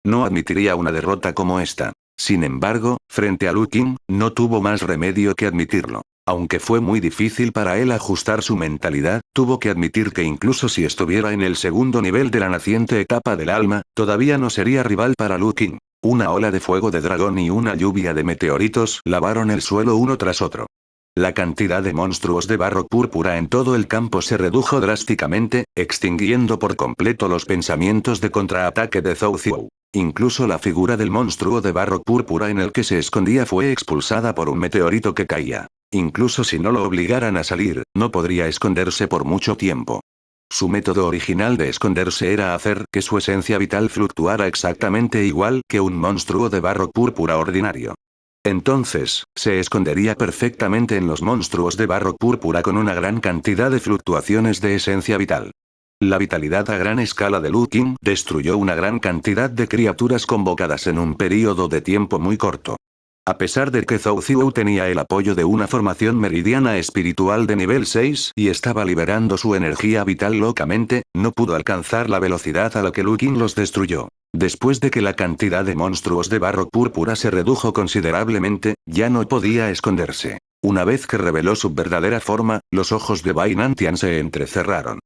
No admitiría una derrota como esta. Sin embargo, frente a Lu Qing, no tuvo más remedio que admitirlo. Aunque fue muy difícil para él ajustar su mentalidad, tuvo que admitir que incluso si estuviera en el segundo nivel de la naciente etapa del alma, todavía no sería rival para Lu Qing. Una ola de fuego de dragón y una lluvia de meteoritos lavaron el suelo uno tras otro. La cantidad de monstruos de barro púrpura en todo el campo se redujo drásticamente, extinguiendo por completo los pensamientos de contraataque de Zhou Ziwu. Incluso la figura del monstruo de barro púrpura en el que se escondía fue expulsada por un meteorito que caía. Incluso si no lo obligaran a salir, no podría esconderse por mucho tiempo. Su método original de esconderse era hacer que su esencia vital fluctuara exactamente igual que un monstruo de barro púrpura ordinario. Entonces, se escondería perfectamente en los monstruos de barro púrpura con una gran cantidad de fluctuaciones de esencia vital. La vitalidad a gran escala de Lu Qing destruyó una gran cantidad de criaturas convocadas en un período de tiempo muy corto. A pesar de que Zhou Ziwu tenía el apoyo de una formación meridiana espiritual de nivel 6 y estaba liberando su energía vital locamente, no pudo alcanzar la velocidad a la que Lu Qing los destruyó. Después de que la cantidad de monstruos de barro púrpura se redujo considerablemente, ya no podía esconderse. Una vez que reveló su verdadera forma, los ojos de Bai Nantian se entrecerraron.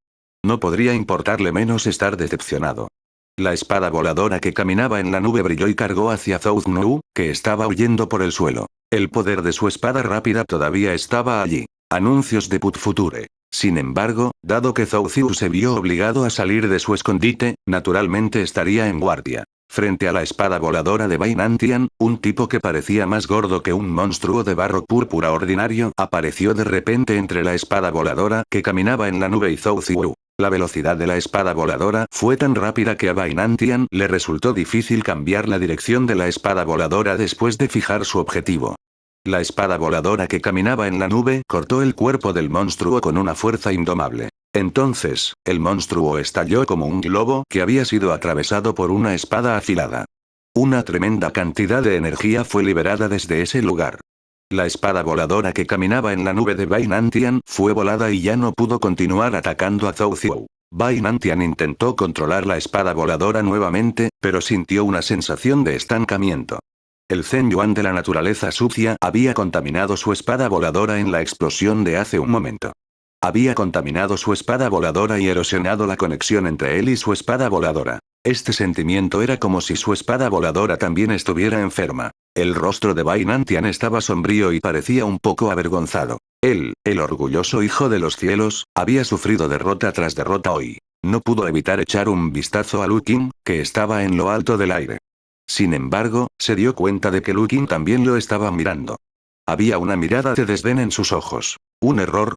No podría importarle menos estar decepcionado. La espada voladora que caminaba en la nube brilló y cargó hacia Zhou Ziwu, que estaba huyendo por el suelo. El poder de su espada rápida todavía estaba allí. Anuncios de Put Future. Sin embargo, dado que Zhou Ziwu se vio obligado a salir de su escondite, naturalmente estaría en guardia. Frente a la espada voladora de Bai Nantian, un tipo que parecía más gordo que un monstruo de barro púrpura ordinario apareció de repente entre la espada voladora que caminaba en la nube y Zhou Ziwu. La velocidad de la espada voladora fue tan rápida que a Bai Nantian le resultó difícil cambiar la dirección de la espada voladora después de fijar su objetivo. La espada voladora que caminaba en la nube cortó el cuerpo del monstruo con una fuerza indomable. Entonces, el monstruo estalló como un globo que había sido atravesado por una espada afilada. Una tremenda cantidad de energía fue liberada desde ese lugar. La espada voladora que caminaba en la nube de Bai Nantian fue volada y ya no pudo continuar atacando a Zhou Ziwu. Bai Nantian intentó controlar la espada voladora nuevamente, pero sintió una sensación de estancamiento. El Zen Yuan de la naturaleza sucia había contaminado su espada voladora en la explosión de hace un momento. Había contaminado su espada voladora y erosionado la conexión entre él y su espada voladora. Este sentimiento era como si su espada voladora también estuviera enferma. El rostro de Bai Nantian estaba sombrío y parecía un poco avergonzado. Él, el orgulloso hijo de los cielos, había sufrido derrota tras derrota hoy. No pudo evitar echar un vistazo a Lu Qing, que estaba en lo alto del aire. Sin embargo, se dio cuenta de que Lu Qing también lo estaba mirando. Había una mirada de desdén en sus ojos. Un error,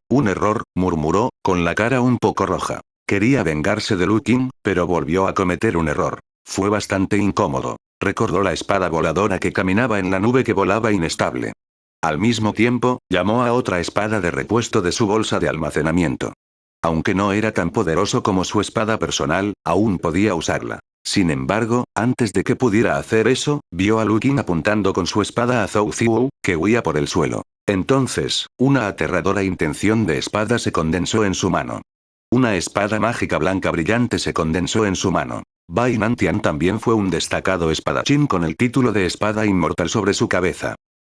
murmuró, con la cara un poco roja. Quería vengarse de Lu Qing, pero volvió a cometer un error. Fue bastante incómodo. Recordó la espada voladora que caminaba en la nube que volaba inestable. Al mismo tiempo, llamó a otra espada de repuesto de su bolsa de almacenamiento. Aunque no era tan poderoso como su espada personal, aún podía usarla. Sin embargo, antes de que pudiera hacer eso, vio a Lu Qing apuntando con su espada a Zhou Ziwu, que huía por el suelo. Entonces, una aterradora intención de espada se condensó en su mano. Una espada mágica blanca brillante se condensó en su mano. Bai Nantian también fue un destacado espadachín con el título de espada inmortal sobre su cabeza.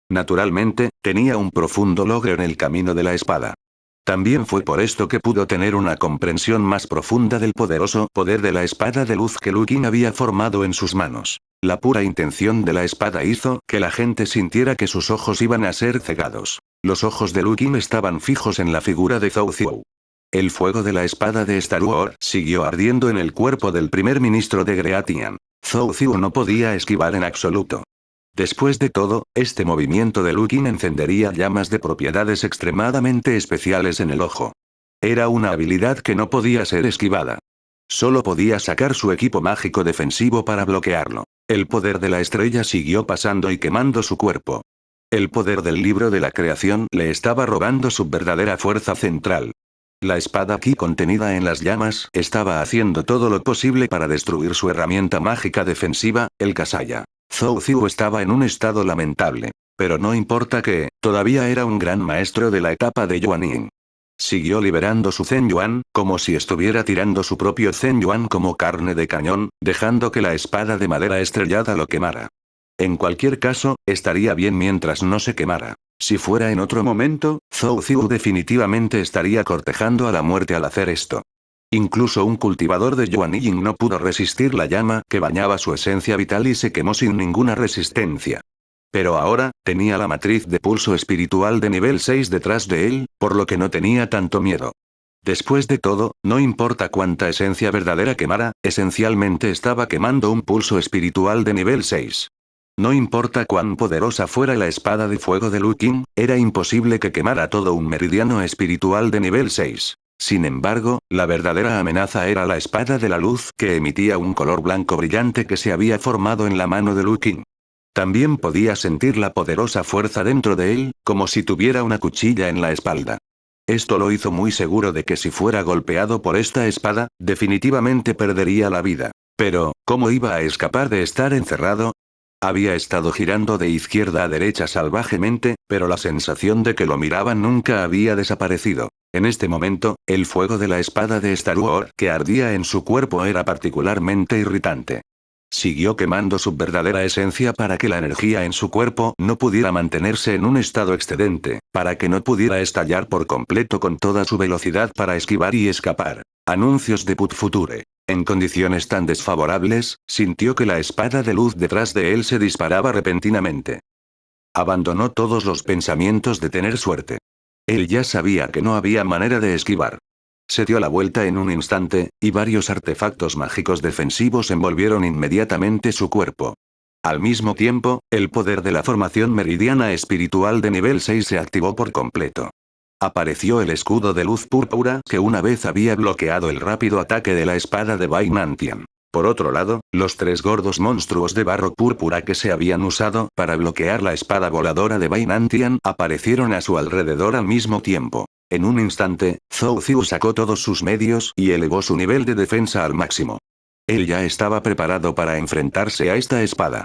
Naturalmente, tenía un profundo logro en el camino de la espada. También fue por esto que pudo tener una comprensión más profunda del poderoso poder de la espada de luz que Lu Qing había formado en sus manos. La pura intención de la espada hizo que la gente sintiera que sus ojos iban a ser cegados. Los ojos de Lu Qing estaban fijos en la figura de Zhou Ziwu. El fuego de la espada de Star Wars siguió ardiendo en el cuerpo del primer ministro de Greatian. Zhou Ziwu no podía esquivar en absoluto. Después de todo, este movimiento de Lu Qing encendería llamas de propiedades extremadamente especiales en el ojo. Era una habilidad que no podía ser esquivada. Solo podía sacar su equipo mágico defensivo para bloquearlo. El poder de la estrella siguió pasando y quemando su cuerpo. El poder del libro de la creación le estaba robando su verdadera fuerza central. La espada Ki contenida en las llamas estaba haciendo todo lo posible para destruir su herramienta mágica defensiva, el Kasaya. Zhou Ziu estaba en un estado lamentable. Pero no importa que, todavía era un gran maestro de la etapa de Yuanying. Siguió liberando su Zen Yuan, como si estuviera tirando su propio Zen Yuan como carne de cañón, dejando que la espada de madera estrellada lo quemara. En cualquier caso, estaría bien mientras no se quemara. Si fuera en otro momento, Zhou Ziu definitivamente estaría cortejando a la muerte al hacer esto. Incluso un cultivador de Yuanying no pudo resistir la llama que bañaba su esencia vital y se quemó sin ninguna resistencia. Pero ahora, tenía la matriz de pulso espiritual de nivel 6 detrás de él, por lo que no tenía tanto miedo. Después de todo, no importa cuánta esencia verdadera quemara, esencialmente estaba quemando un pulso espiritual de nivel 6. No importa cuán poderosa fuera la espada de fuego de Lu Qing, era imposible que quemara todo un meridiano espiritual de nivel 6. Sin embargo, la verdadera amenaza era la espada de la luz que emitía un color blanco brillante que se había formado en la mano de Lu Qing. También podía sentir la poderosa fuerza dentro de él, como si tuviera una cuchilla en la espalda. Esto lo hizo muy seguro de que si fuera golpeado por esta espada, definitivamente perdería la vida. Pero, ¿cómo iba a escapar de estar encerrado? Había estado girando de izquierda a derecha salvajemente, pero la sensación de que lo miraban nunca había desaparecido. En este momento, el fuego de la espada de Star Wars que ardía en su cuerpo era particularmente irritante. Siguió quemando su verdadera esencia para que la energía en su cuerpo no pudiera mantenerse en un estado excedente, para que no pudiera estallar por completo con toda su velocidad para esquivar y escapar. Anuncios de Put Future. En condiciones tan desfavorables, sintió que la espada de luz detrás de él se disparaba repentinamente. Abandonó todos los pensamientos de tener suerte. Él ya sabía que no había manera de esquivar. Se dio la vuelta en un instante, y varios artefactos mágicos defensivos envolvieron inmediatamente su cuerpo. Al mismo tiempo, el poder de la formación meridiana espiritual de nivel 6 se activó por completo. Apareció el escudo de luz púrpura que una vez había bloqueado el rápido ataque de la espada de Bai Nantian. Por otro lado, los 3 gordos monstruos de barro púrpura que se habían usado para bloquear la espada voladora de Bai Nantian aparecieron a su alrededor al mismo tiempo. En un instante, Zhou Ziu sacó todos sus medios y elevó su nivel de defensa al máximo. Él ya estaba preparado para enfrentarse a esta espada.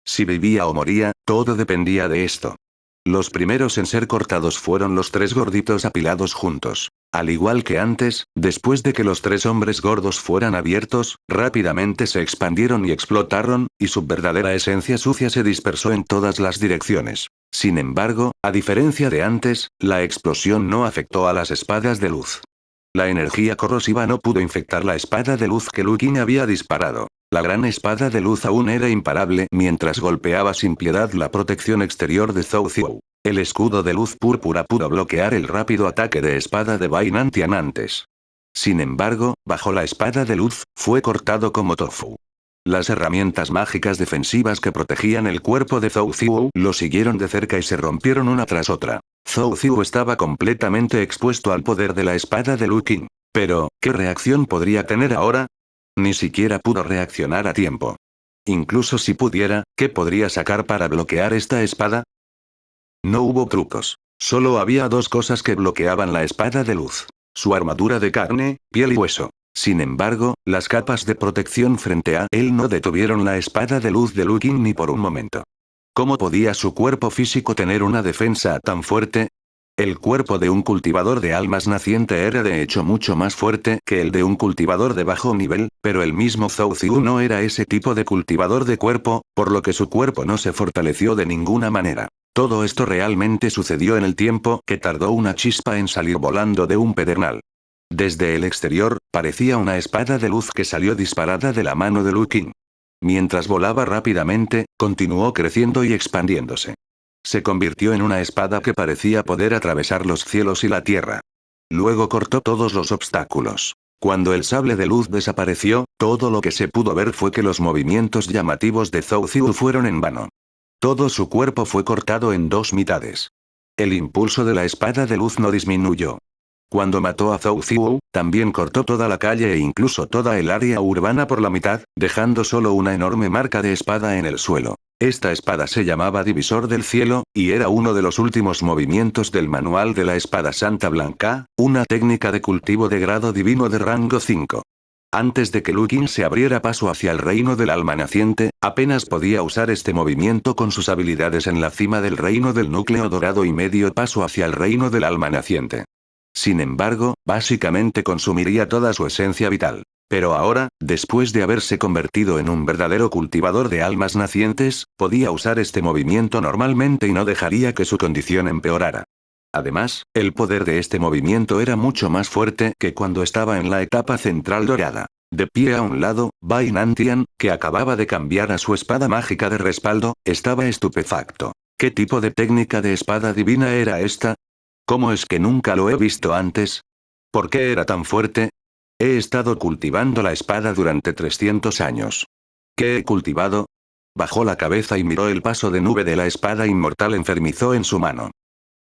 Si vivía o moría, todo dependía de esto. Los primeros en ser cortados fueron los 3 gorditos apilados juntos. Al igual que antes, después de que los 3 hombres gordos fueran abiertos, rápidamente se expandieron y explotaron, y su verdadera esencia sucia se dispersó en todas las direcciones. Sin embargo, a diferencia de antes, la explosión no afectó a las espadas de luz. La energía corrosiva no pudo infectar la espada de luz que Lu Qing había disparado. La gran espada de luz aún era imparable mientras golpeaba sin piedad la protección exterior de Zhou Ziu. El escudo de luz púrpura pudo bloquear el rápido ataque de espada de Bai Nantian antes. Sin embargo, bajo la espada de luz, fue cortado como tofu. Las herramientas mágicas defensivas que protegían el cuerpo de Zhou Ziu lo siguieron de cerca y se rompieron una tras otra. Zhou Ziu estaba completamente expuesto al poder de la espada de Lu Qing. Pero, ¿qué reacción podría tener ahora? Ni siquiera pudo reaccionar a tiempo. Incluso si pudiera, ¿qué podría sacar para bloquear esta espada? No hubo trucos. Solo había 2 cosas que bloqueaban la espada de luz. Su armadura de carne, piel y hueso. Sin embargo, las capas de protección frente a él no detuvieron la espada de luz de Lu Qing ni por un momento. ¿Cómo podía su cuerpo físico tener una defensa tan fuerte? El cuerpo de un cultivador de almas naciente era de hecho mucho más fuerte que el de un cultivador de bajo nivel, pero el mismo Zhou Ziu no era ese tipo de cultivador de cuerpo, por lo que su cuerpo no se fortaleció de ninguna manera. Todo esto realmente sucedió en el tiempo que tardó una chispa en salir volando de un pedernal. Desde el exterior, parecía una espada de luz que salió disparada de la mano de Lu Qing. Mientras volaba rápidamente, continuó creciendo y expandiéndose. Se convirtió en una espada que parecía poder atravesar los cielos y la tierra. Luego cortó todos los obstáculos. Cuando el sable de luz desapareció, todo lo que se pudo ver fue que los movimientos llamativos de Zhou Ziu fueron en vano. Todo su cuerpo fue cortado en 2 mitades. El impulso de la espada de luz no disminuyó. Cuando mató a Zhou Ziwu, también cortó toda la calle e incluso toda el área urbana por la mitad, dejando solo una enorme marca de espada en el suelo. Esta espada se llamaba Divisor del Cielo, y era uno de los últimos movimientos del manual de la espada Santa Blanca, una técnica de cultivo de grado divino de rango 5. Antes de que Lu Qin se abriera paso hacia el reino del alma naciente, apenas podía usar este movimiento con sus habilidades en la cima del reino del núcleo dorado y medio paso hacia el reino del alma naciente. Sin embargo, básicamente consumiría toda su esencia vital. Pero ahora, después de haberse convertido en un verdadero cultivador de almas nacientes, podía usar este movimiento normalmente y no dejaría que su condición empeorara. Además, el poder de este movimiento era mucho más fuerte que cuando estaba en la etapa central dorada. De pie a un lado, Bai Nantian, que acababa de cambiar a su espada mágica de respaldo, estaba estupefacto. ¿Qué tipo de técnica de espada divina era esta? ¿Cómo es que nunca lo he visto antes? ¿Por qué era tan fuerte? He estado cultivando la espada durante 300 años. ¿Qué he cultivado? Bajó la cabeza y miró el paso de nube de la espada inmortal enfermizó en su mano.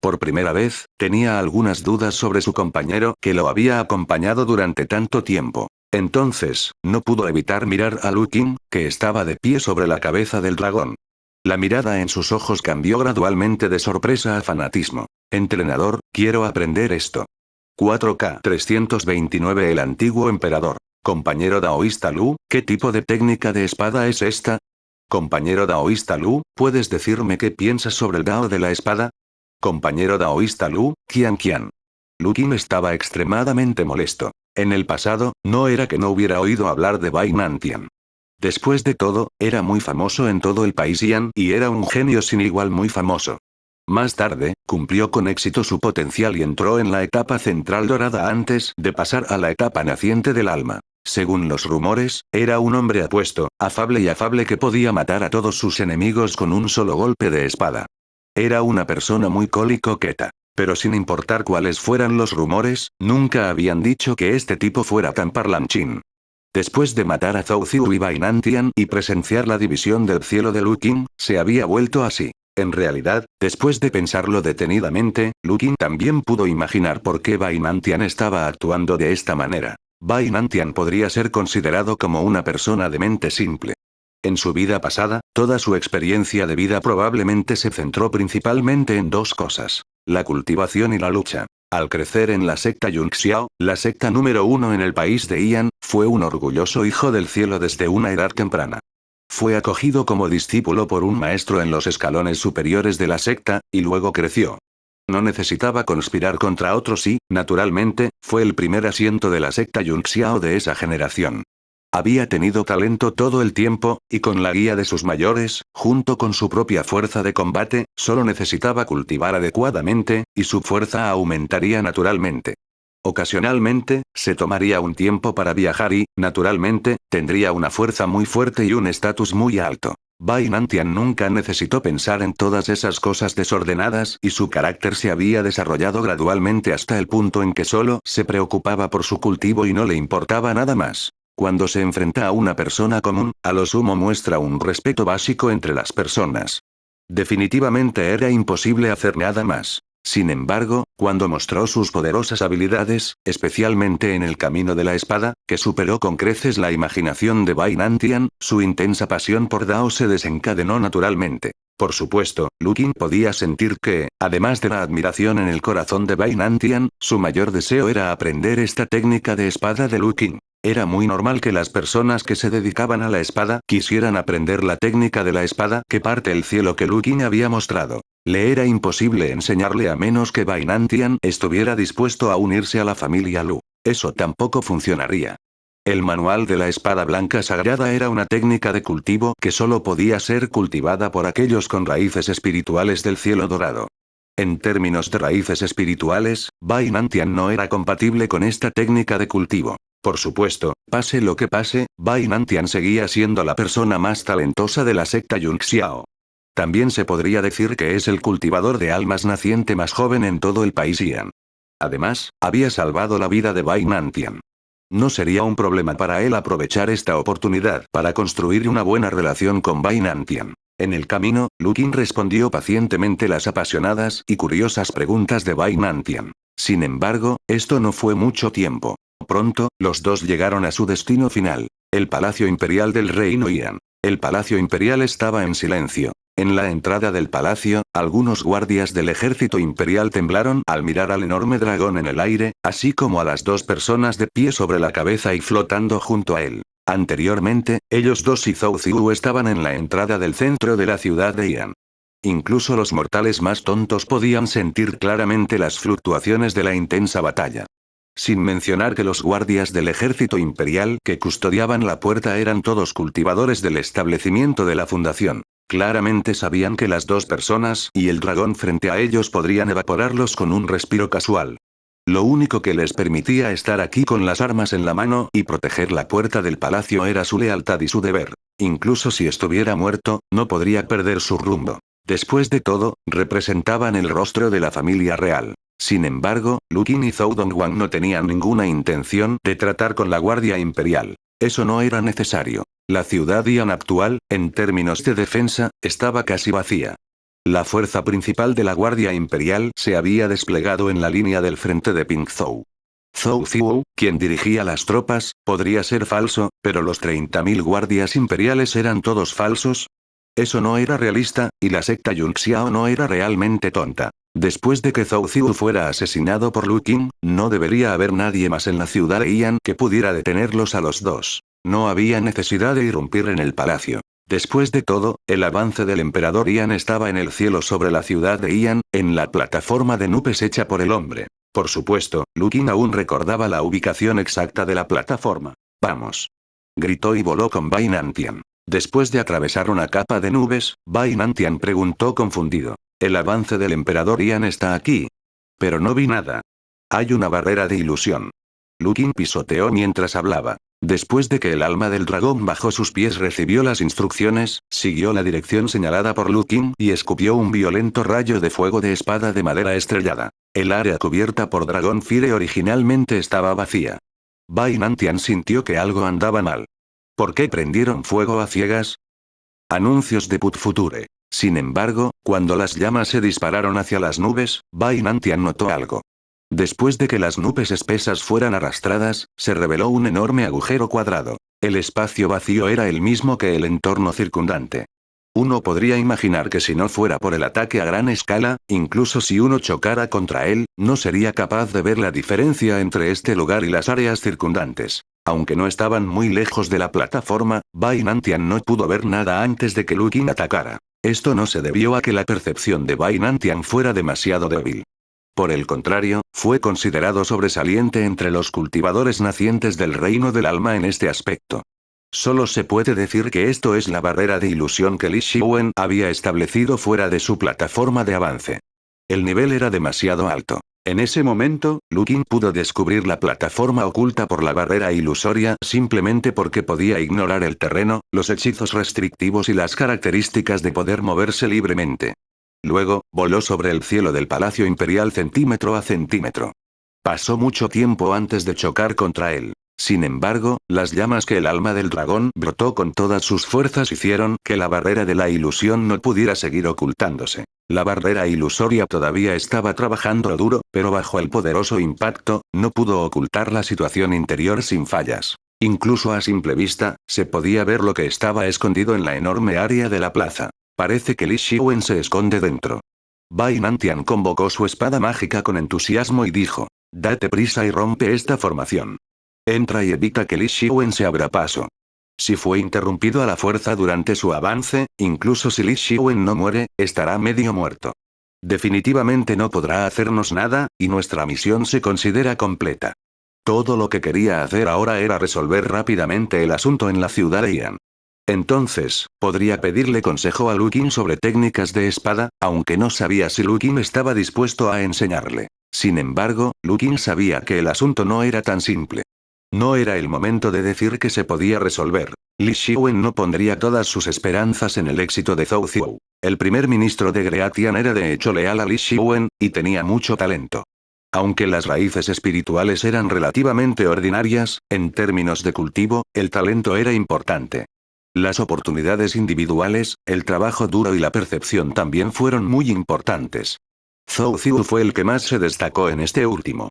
Por primera vez, tenía algunas dudas sobre su compañero que lo había acompañado durante tanto tiempo. Entonces, no pudo evitar mirar a Lu Qin, que estaba de pie sobre la cabeza del dragón. La mirada en sus ojos cambió gradualmente de sorpresa a fanatismo. Entrenador, quiero aprender esto. 4K 329 El antiguo emperador. Compañero daoísta Lu, ¿qué tipo de técnica de espada es esta? Compañero daoísta Lu, ¿puedes decirme qué piensas sobre el dao de la espada? Compañero daoísta Lu, Qian. Lu Qin estaba extremadamente molesto. En el pasado, no era que no hubiera oído hablar de Bai Nantian. Después de todo, era muy famoso en todo el país Yan y era un genio sin igual muy famoso. Más tarde, cumplió con éxito su potencial y entró en la etapa central dorada antes de pasar a la etapa naciente del alma. Según los rumores, era un hombre apuesto, afable que podía matar a todos sus enemigos con un solo golpe de espada. Era una persona muy coqueta. Pero sin importar cuáles fueran los rumores, nunca habían dicho que este tipo fuera tan parlanchín. Después de matar a Zhou Ziwu y Bai Nantian y presenciar la división del cielo de Lu Qin, se había vuelto así. En realidad, después de pensarlo detenidamente, Lu Qin también pudo imaginar por qué Bai Nantian estaba actuando de esta manera. Bai Nantian podría ser considerado como una persona de mente simple. En su vida pasada, toda su experiencia de vida probablemente se centró principalmente en dos cosas: la cultivación y la lucha. Al crecer en la secta Yunxiao, la secta número 1 en el país de Yan, fue un orgulloso hijo del cielo desde una edad temprana. Fue acogido como discípulo por un maestro en los escalones superiores de la secta, y luego creció. No necesitaba conspirar contra otros y, naturalmente, fue el primer asiento de la secta Yunxiao de esa generación. Había tenido talento todo el tiempo, y con la guía de sus mayores, junto con su propia fuerza de combate, solo necesitaba cultivar adecuadamente, y su fuerza aumentaría naturalmente. Ocasionalmente, se tomaría un tiempo para viajar y, naturalmente, tendría una fuerza muy fuerte y un estatus muy alto. Bai Nantian nunca necesitó pensar en todas esas cosas desordenadas y su carácter se había desarrollado gradualmente hasta el punto en que solo se preocupaba por su cultivo y no le importaba nada más. Cuando se enfrenta a una persona común, a lo sumo muestra un respeto básico entre las personas. Definitivamente era imposible hacer nada más. Sin embargo, cuando mostró sus poderosas habilidades, especialmente en el camino de la espada, que superó con creces la imaginación de Bai Nantian, su intensa pasión por Dao se desencadenó naturalmente. Por supuesto, Lu Qin podía sentir que, además de la admiración en el corazón de Bai Nantian, su mayor deseo era aprender esta técnica de espada de Lu Qin. Era muy normal que las personas que se dedicaban a la espada quisieran aprender la técnica de la espada que parte el cielo que Lu Qin había mostrado. Le era imposible enseñarle a menos que Bai Nantian estuviera dispuesto a unirse a la familia Lu. Eso tampoco funcionaría. El manual de la espada blanca sagrada era una técnica de cultivo que solo podía ser cultivada por aquellos con raíces espirituales del cielo dorado. En términos de raíces espirituales, Bai Nantian no era compatible con esta técnica de cultivo. Por supuesto, pase lo que pase, Bai Nantian seguía siendo la persona más talentosa de la secta Yunxiao. También se podría decir que es el cultivador de almas naciente más joven en todo el país Yan. Además, había salvado la vida de Bai Nantian. No sería un problema para él aprovechar esta oportunidad para construir una buena relación con Bai Nantian. En el camino, Lu Qin respondió pacientemente las apasionadas y curiosas preguntas de Bai Nantian. Sin embargo, esto no fue mucho tiempo. Pronto, los dos llegaron a su destino final. El Palacio Imperial del Reino Ian. El Palacio Imperial estaba en silencio. En la entrada del palacio, algunos guardias del ejército imperial temblaron al mirar al enorme dragón en el aire, así como a las dos personas de pie sobre la cabeza y flotando junto a él. Anteriormente, ellos dos y Zhou Ziyu estaban en la entrada del centro de la ciudad de Ian. Incluso los mortales más tontos podían sentir claramente las fluctuaciones de la intensa batalla. Sin mencionar que los guardias del ejército imperial que custodiaban la puerta eran todos cultivadores del establecimiento de la fundación. Claramente sabían que las dos personas y el dragón frente a ellos podrían evaporarlos con un respiro casual. Lo único que les permitía estar aquí con las armas en la mano y proteger la puerta del palacio era su lealtad y su deber. Incluso si estuviera muerto, no podría perder su rumbo. Después de todo, representaban el rostro de la familia real. Sin embargo, Lu Qin y Zhou Dongguan no tenían ninguna intención de tratar con la Guardia Imperial. Eso no era necesario. La ciudad Ian actual, en términos de defensa, estaba casi vacía. La fuerza principal de la Guardia Imperial se había desplegado en la línea del frente de Pingzhou. Zhou Ziyu, quien dirigía las tropas, podría ser falso, pero los 30.000 guardias imperiales eran todos falsos. Eso no era realista, y la secta Yunxiao no era realmente tonta. Después de que Zhou Ziyu fuera asesinado por Lu Qin, no debería haber nadie más en la ciudad de Ian que pudiera detenerlos a los dos. No había necesidad de irrumpir en el palacio. Después de todo, el avance del emperador Ian estaba en el cielo sobre la ciudad de Ian, en la plataforma de nubes hecha por el hombre. Por supuesto, Lu Qin aún recordaba la ubicación exacta de la plataforma. ¡Vamos!, gritó y voló con Bai Nantian. Después de atravesar una capa de nubes, Bai Nantian preguntó confundido. El avance del emperador Ian está aquí. Pero no vi nada. Hay una barrera de ilusión. Lu Qin pisoteó mientras hablaba. Después de que el alma del dragón bajo sus pies recibió las instrucciones, siguió la dirección señalada por Lu Qin y escupió un violento rayo de fuego de espada de madera estrellada. El área cubierta por dragón Fire originalmente estaba vacía. Bai Nantian sintió que algo andaba mal. ¿Por qué prendieron fuego a ciegas? Anuncios de Put Future. Sin embargo, cuando las llamas se dispararon hacia las nubes, Bai Nantian notó algo. Después de que las nubes espesas fueran arrastradas, se reveló un enorme agujero cuadrado. El espacio vacío era el mismo que el entorno circundante. Uno podría imaginar que si no fuera por el ataque a gran escala, incluso si uno chocara contra él, no sería capaz de ver la diferencia entre este lugar y las áreas circundantes. Aunque no estaban muy lejos de la plataforma, Bai Nantian no pudo ver nada antes de que Lu Qin atacara. Esto no se debió a que la percepción de Bai Nantian fuera demasiado débil. Por el contrario, fue considerado sobresaliente entre los cultivadores nacientes del reino del alma en este aspecto. Solo se puede decir que esto es la barrera de ilusión que Li Shiwen había establecido fuera de su plataforma de avance. El nivel era demasiado alto. En ese momento, Lu Qin pudo descubrir la plataforma oculta por la barrera ilusoria simplemente porque podía ignorar el terreno, los hechizos restrictivos y las características de poder moverse libremente. Luego, voló sobre el cielo del Palacio Imperial centímetro a centímetro. Pasó mucho tiempo antes de chocar contra él. Sin embargo, las llamas que el alma del dragón brotó con todas sus fuerzas hicieron que la barrera de la ilusión no pudiera seguir ocultándose. La barrera ilusoria todavía estaba trabajando duro, pero bajo el poderoso impacto, no pudo ocultar la situación interior sin fallas. Incluso a simple vista, se podía ver lo que estaba escondido en la enorme área de la plaza. Parece que Li Shiwen se esconde dentro. Bai Nantian convocó su espada mágica con entusiasmo y dijo: «Date prisa y rompe esta formación. Entra y evita que Li Shiwen se abra paso». Si fue interrumpido a la fuerza durante su avance, incluso si Li Shiwen no muere, estará medio muerto. Definitivamente no podrá hacernos nada, y nuestra misión se considera completa. Todo lo que quería hacer ahora era resolver rápidamente el asunto en la ciudad de Ian. Entonces, podría pedirle consejo a Lu Qin sobre técnicas de espada, aunque no sabía si Lu Qin estaba dispuesto a enseñarle. Sin embargo, Lu Qin sabía que el asunto no era tan simple. No era el momento de decir que se podía resolver. Li Shiwen no pondría todas sus esperanzas en el éxito de Zhou Ziyu. El primer ministro de Greatian era de hecho leal a Li Shiwen, y tenía mucho talento. Aunque las raíces espirituales eran relativamente ordinarias, en términos de cultivo, el talento era importante. Las oportunidades individuales, el trabajo duro y la percepción también fueron muy importantes. Zhou Ziyu fue el que más se destacó en este último.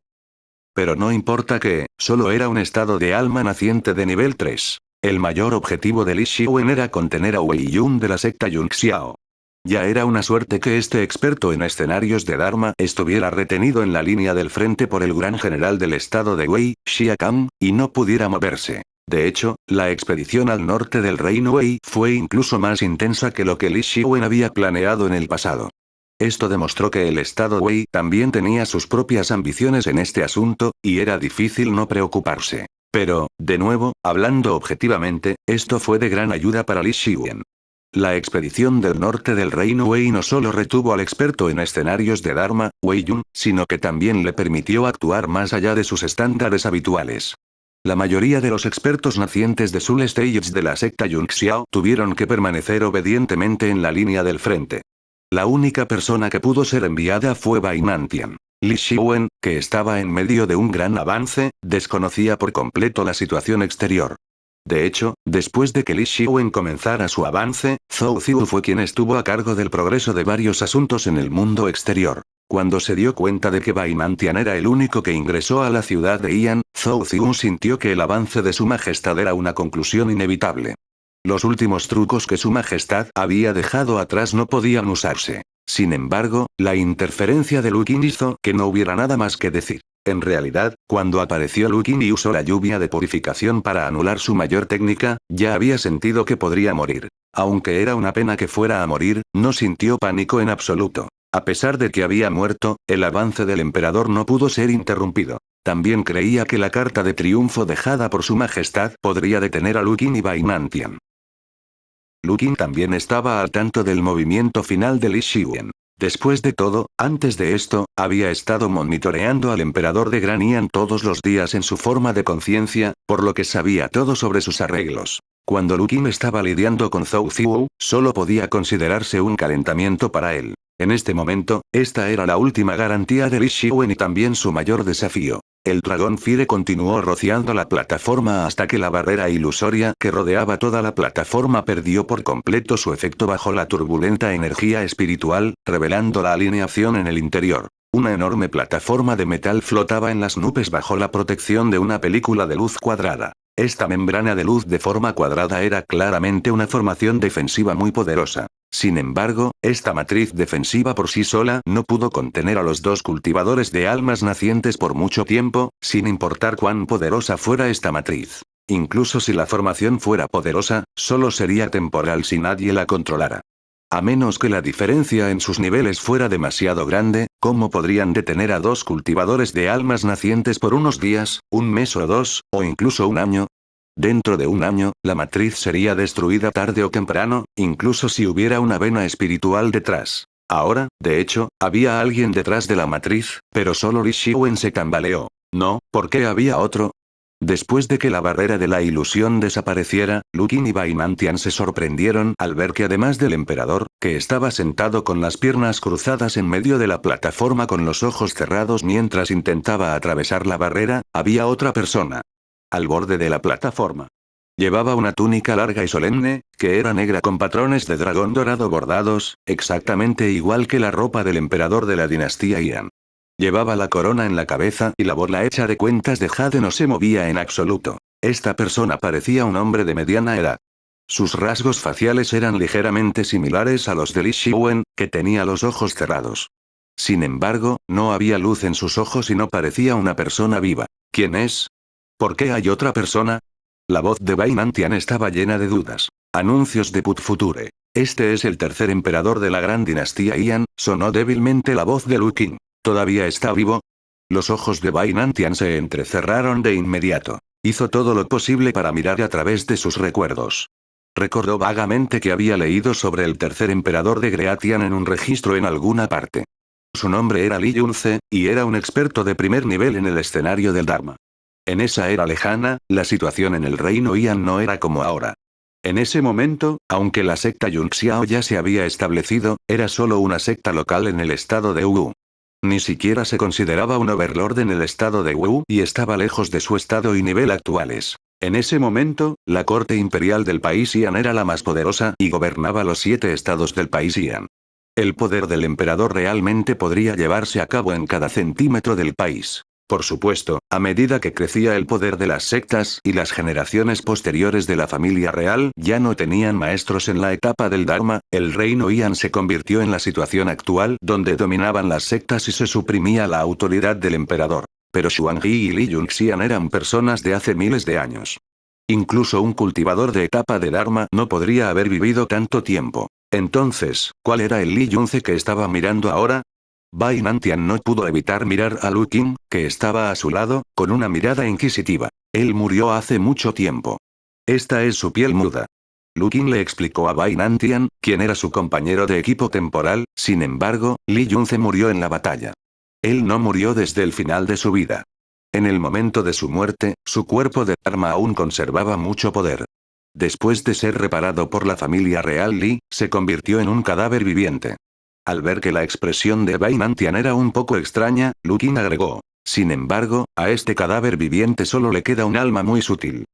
Pero no importa que, solo era un estado de alma naciente de nivel 3. El mayor objetivo de Li Xiwen era contener a Wei Yun de la secta Yunxiao. Ya era una suerte que este experto en escenarios de Dharma estuviera retenido en la línea del frente por el gran general del estado de Wei, Xia Kang, y no pudiera moverse. De hecho, la expedición al norte del reino Wei fue incluso más intensa que lo que Li Xiwen había planeado en el pasado. Esto demostró que el estado Wei también tenía sus propias ambiciones en este asunto, y era difícil no preocuparse. Pero, de nuevo, hablando objetivamente, esto fue de gran ayuda para Li Xiwen. La expedición del norte del reino Wei no solo retuvo al experto en escenarios de Dharma, Wei Yun, sino que también le permitió actuar más allá de sus estándares habituales. La mayoría de los expertos nacientes de Soul Stage de la secta Yunxiao tuvieron que permanecer obedientemente en la línea del frente. La única persona que pudo ser enviada fue Bai Nantian. Li Xiwen, que estaba en medio de un gran avance, desconocía por completo la situación exterior. De hecho, después de que Li Xiwen comenzara su avance, Zhou Ziyu fue quien estuvo a cargo del progreso de varios asuntos en el mundo exterior. Cuando se dio cuenta de que Bai Nantian era el único que ingresó a la ciudad de Ian, Zhou Ziyu sintió que el avance de su majestad era una conclusión inevitable. Los últimos trucos que su majestad había dejado atrás no podían usarse. Sin embargo, la interferencia de Lu Qin hizo que no hubiera nada más que decir. En realidad, cuando apareció Lu Qin y usó la lluvia de purificación para anular su mayor técnica, ya había sentido que podría morir. Aunque era una pena que fuera a morir, no sintió pánico en absoluto. A pesar de que había muerto, el avance del emperador no pudo ser interrumpido. También creía que la carta de triunfo dejada por su majestad podría detener a Lu Qin y Bai Nantian. Lu Qin también estaba al tanto del movimiento final de Li Xiwen. Después de todo, antes de esto, había estado monitoreando al emperador de Gran Ian todos los días en su forma de conciencia, por lo que sabía todo sobre sus arreglos. Cuando Lu Qin estaba lidiando con Zhou Ziyu, solo podía considerarse un calentamiento para él. En este momento, esta era la última garantía de Li Xiwen y también su mayor desafío. El dragón Fire continuó rociando la plataforma hasta que la barrera ilusoria que rodeaba toda la plataforma perdió por completo su efecto bajo la turbulenta energía espiritual, revelando la alineación en el interior. Una enorme plataforma de metal flotaba en las nubes bajo la protección de una película de luz cuadrada. Esta membrana de luz de forma cuadrada era claramente una formación defensiva muy poderosa. Sin embargo, esta matriz defensiva por sí sola no pudo contener a los dos cultivadores de almas nacientes por mucho tiempo, sin importar cuán poderosa fuera esta matriz. Incluso si la formación fuera poderosa, solo sería temporal si nadie la controlara. A menos que la diferencia en sus niveles fuera demasiado grande, ¿cómo podrían detener a dos cultivadores de almas nacientes por unos días, un mes o dos, o incluso un año? Dentro de un año, la matriz sería destruida tarde o temprano, incluso si hubiera una vena espiritual detrás. Ahora, de hecho, había alguien detrás de la matriz, pero solo Li Xiwen se tambaleó. No, ¿por qué había otro? Después de que la barrera de la ilusión desapareciera, Lu Qin y Bai Nantian se sorprendieron al ver que además del emperador, que estaba sentado con las piernas cruzadas en medio de la plataforma con los ojos cerrados mientras intentaba atravesar la barrera, había otra persona. Al borde de la plataforma. Llevaba una túnica larga y solemne, que era negra con patrones de dragón dorado bordados, exactamente igual que la ropa del emperador de la dinastía Ian. Llevaba la corona en la cabeza y la bola hecha de cuentas de jade no se movía en absoluto. Esta persona parecía un hombre de mediana edad. Sus rasgos faciales eran ligeramente similares a los de Li Xiwen, que tenía los ojos cerrados. Sin embargo, no había luz en sus ojos y no parecía una persona viva. ¿Quién es? ¿Por qué hay otra persona? La voz de Bai Nantian estaba llena de dudas. Anuncios de Put Future. Este es el tercer emperador de la gran dinastía Ian, sonó débilmente la voz de Lu Qin. ¿Todavía está vivo? Los ojos de Bai Nantian se entrecerraron de inmediato. Hizo todo lo posible para mirar a través de sus recuerdos. Recordó vagamente que había leído sobre el tercer emperador de Greatian en un registro en alguna parte. Su nombre era Li Yunce, y era un experto de primer nivel en el escenario del Dharma. En esa era lejana, la situación en el reino Ian no era como ahora. En ese momento, aunque la secta Yunxiao ya se había establecido, era solo una secta local en el estado de Wu. Ni siquiera se consideraba un overlord en el estado de Wu y estaba lejos de su estado y nivel actuales. En ese momento, la corte imperial del país Ian era la más poderosa y gobernaba los 7 estados del país Ian. El poder del emperador realmente podría llevarse a cabo en cada centímetro del país. Por supuesto, a medida que crecía el poder de las sectas y las generaciones posteriores de la familia real ya no tenían maestros en la etapa del Dharma, el reino Yan se convirtió en la situación actual donde dominaban las sectas y se suprimía la autoridad del emperador. Pero Xuanji y Li Yunxian eran personas de hace miles de años. Incluso un cultivador de etapa de Dharma no podría haber vivido tanto tiempo. Entonces, ¿cuál era el Li Yunce que estaba mirando ahora? Bai Nantian no pudo evitar mirar a Lu Qing, que estaba a su lado, con una mirada inquisitiva. Él murió hace mucho tiempo. Esta es su piel muda. Lu Qing le explicó a Bai Nantian, quien era su compañero de equipo temporal, sin embargo, Li Yunce murió en la batalla. Él no murió desde el final de su vida. En el momento de su muerte, su cuerpo de Dharma aún conservaba mucho poder. Después de ser reparado por la familia real Li, se convirtió en un cadáver viviente. Al ver que la expresión de Bai Nantian era un poco extraña, Lu Qing agregó. Sin embargo, a este cadáver viviente solo le queda un alma muy sutil.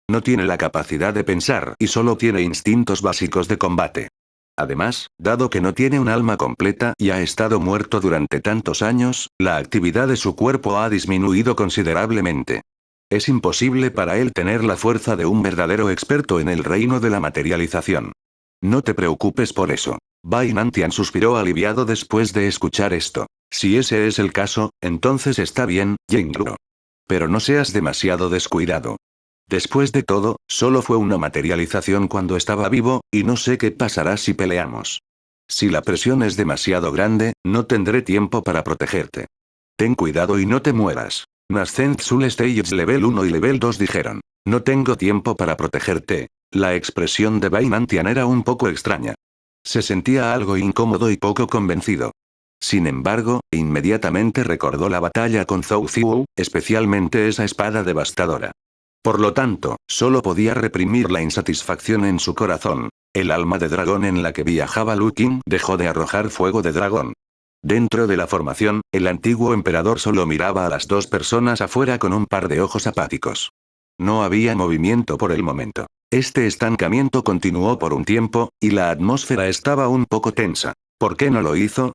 No tiene la capacidad de pensar y solo tiene instintos básicos de combate. Además, dado que no tiene un alma completa y ha estado muerto durante tantos años, la actividad de su cuerpo ha disminuido considerablemente. Es imposible para él tener la fuerza de un verdadero experto en el reino de la materialización. No te preocupes por eso. Bai Nantian suspiró aliviado después de escuchar esto. Si ese es el caso, entonces está bien, Yingluo. Pero no seas demasiado descuidado. Después de todo, solo fue una materialización cuando estaba vivo, y no sé qué pasará si peleamos. Si la presión es demasiado grande, no tendré tiempo para protegerte. Ten cuidado y no te mueras. Nascent Soul Stages Level 1 y Level 2 dijeron. No tengo tiempo para protegerte. La expresión de Bai Nantian era un poco extraña. Se sentía algo incómodo y poco convencido. Sin embargo, inmediatamente recordó la batalla con Zhou Ziwu, especialmente esa espada devastadora. Por lo tanto, solo podía reprimir la insatisfacción en su corazón. El alma de dragón en la que viajaba Lu Qing dejó de arrojar fuego de dragón. Dentro de la formación, el antiguo emperador solo miraba a las dos personas afuera con un par de ojos apáticos. No había movimiento por el momento. Este estancamiento continuó por un tiempo, y la atmósfera estaba un poco tensa. ¿Por qué no lo hizo?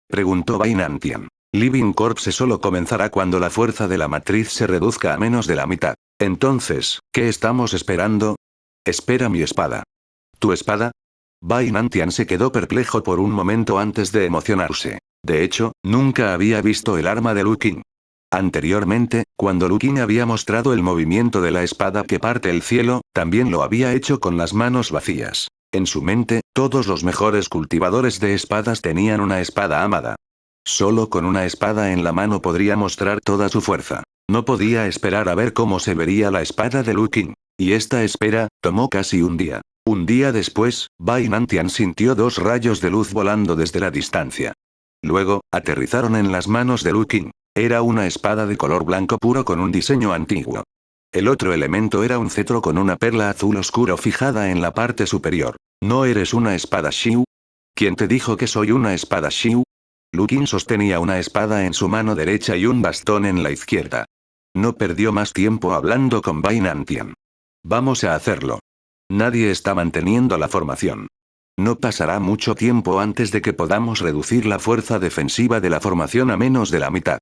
Preguntó Bai Nantian. Living Corpse solo comenzará cuando la fuerza de la matriz se reduzca a menos de la mitad. Entonces, ¿qué estamos esperando? Espera mi espada. ¿Tu espada? Bai Nantian se quedó perplejo por un momento antes de emocionarse. De hecho, nunca había visto el arma de Lu Qing. Anteriormente, cuando Lu Qing había mostrado el movimiento de la espada que parte el cielo, también lo había hecho con las manos vacías. En su mente, todos los mejores cultivadores de espadas tenían una espada amada. Solo con una espada en la mano podría mostrar toda su fuerza. No podía esperar a ver cómo se vería la espada de Lu Qing. Y esta espera, tomó casi un día. Un día después, Bai Nantian sintió dos rayos de luz volando desde la distancia. Luego, aterrizaron en las manos de Lu Qing. Era una espada de color blanco puro con un diseño antiguo. El otro elemento era un cetro con una perla azul oscuro fijada en la parte superior. ¿No eres una espada Xiu? ¿Quién te dijo que soy una espada Xiu? Lu Qing sostenía una espada en su mano derecha y un bastón en la izquierda. No perdió más tiempo hablando con Bai Nantian. Vamos a hacerlo. Nadie está manteniendo la formación. No pasará mucho tiempo antes de que podamos reducir la fuerza defensiva de la formación a menos de la mitad.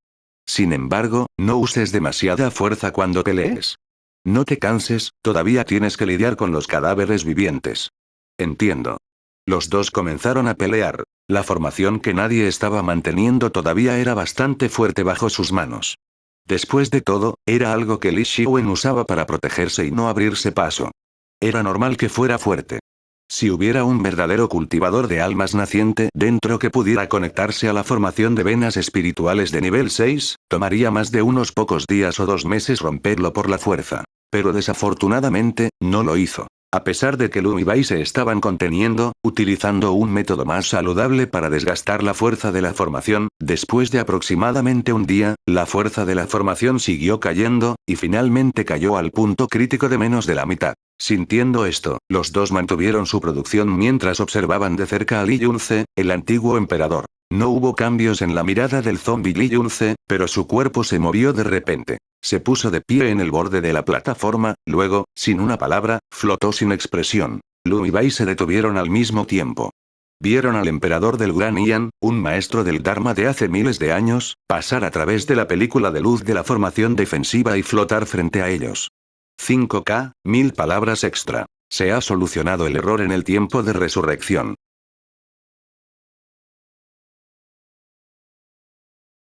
Sin embargo, no uses demasiada fuerza cuando pelees. No te canses, todavía tienes que lidiar con los cadáveres vivientes. Entiendo. Los dos comenzaron a pelear. La formación que nadie estaba manteniendo todavía era bastante fuerte bajo sus manos. Después de todo, era algo que Li Xiwen usaba para protegerse y no abrirse paso. Era normal que fuera fuerte. Si hubiera un verdadero cultivador de almas naciente dentro que pudiera conectarse a la formación de venas espirituales de nivel 6, tomaría más de unos pocos días o 2 meses romperlo por la fuerza. Pero desafortunadamente, no lo hizo. A pesar de que Lu y Bai se estaban conteniendo, utilizando un método más saludable para desgastar la fuerza de la formación, después de aproximadamente un día, la fuerza de la formación siguió cayendo, y finalmente cayó al punto crítico de menos de la mitad. Sintiendo esto, los dos mantuvieron su producción mientras observaban de cerca a Li Yunce, el antiguo emperador. No hubo cambios en la mirada del zombie Li Yunce, pero su cuerpo se movió de repente. Se puso de pie en el borde de la plataforma, luego, sin una palabra, flotó sin expresión. Lu y Bai se detuvieron al mismo tiempo. Vieron al emperador del Gran Ian, un maestro del Dharma de hace miles de años, pasar a través de la película de luz de la formación defensiva y flotar frente a ellos. 5K, 1000 palabras extra. Se ha solucionado el error en el tiempo de resurrección.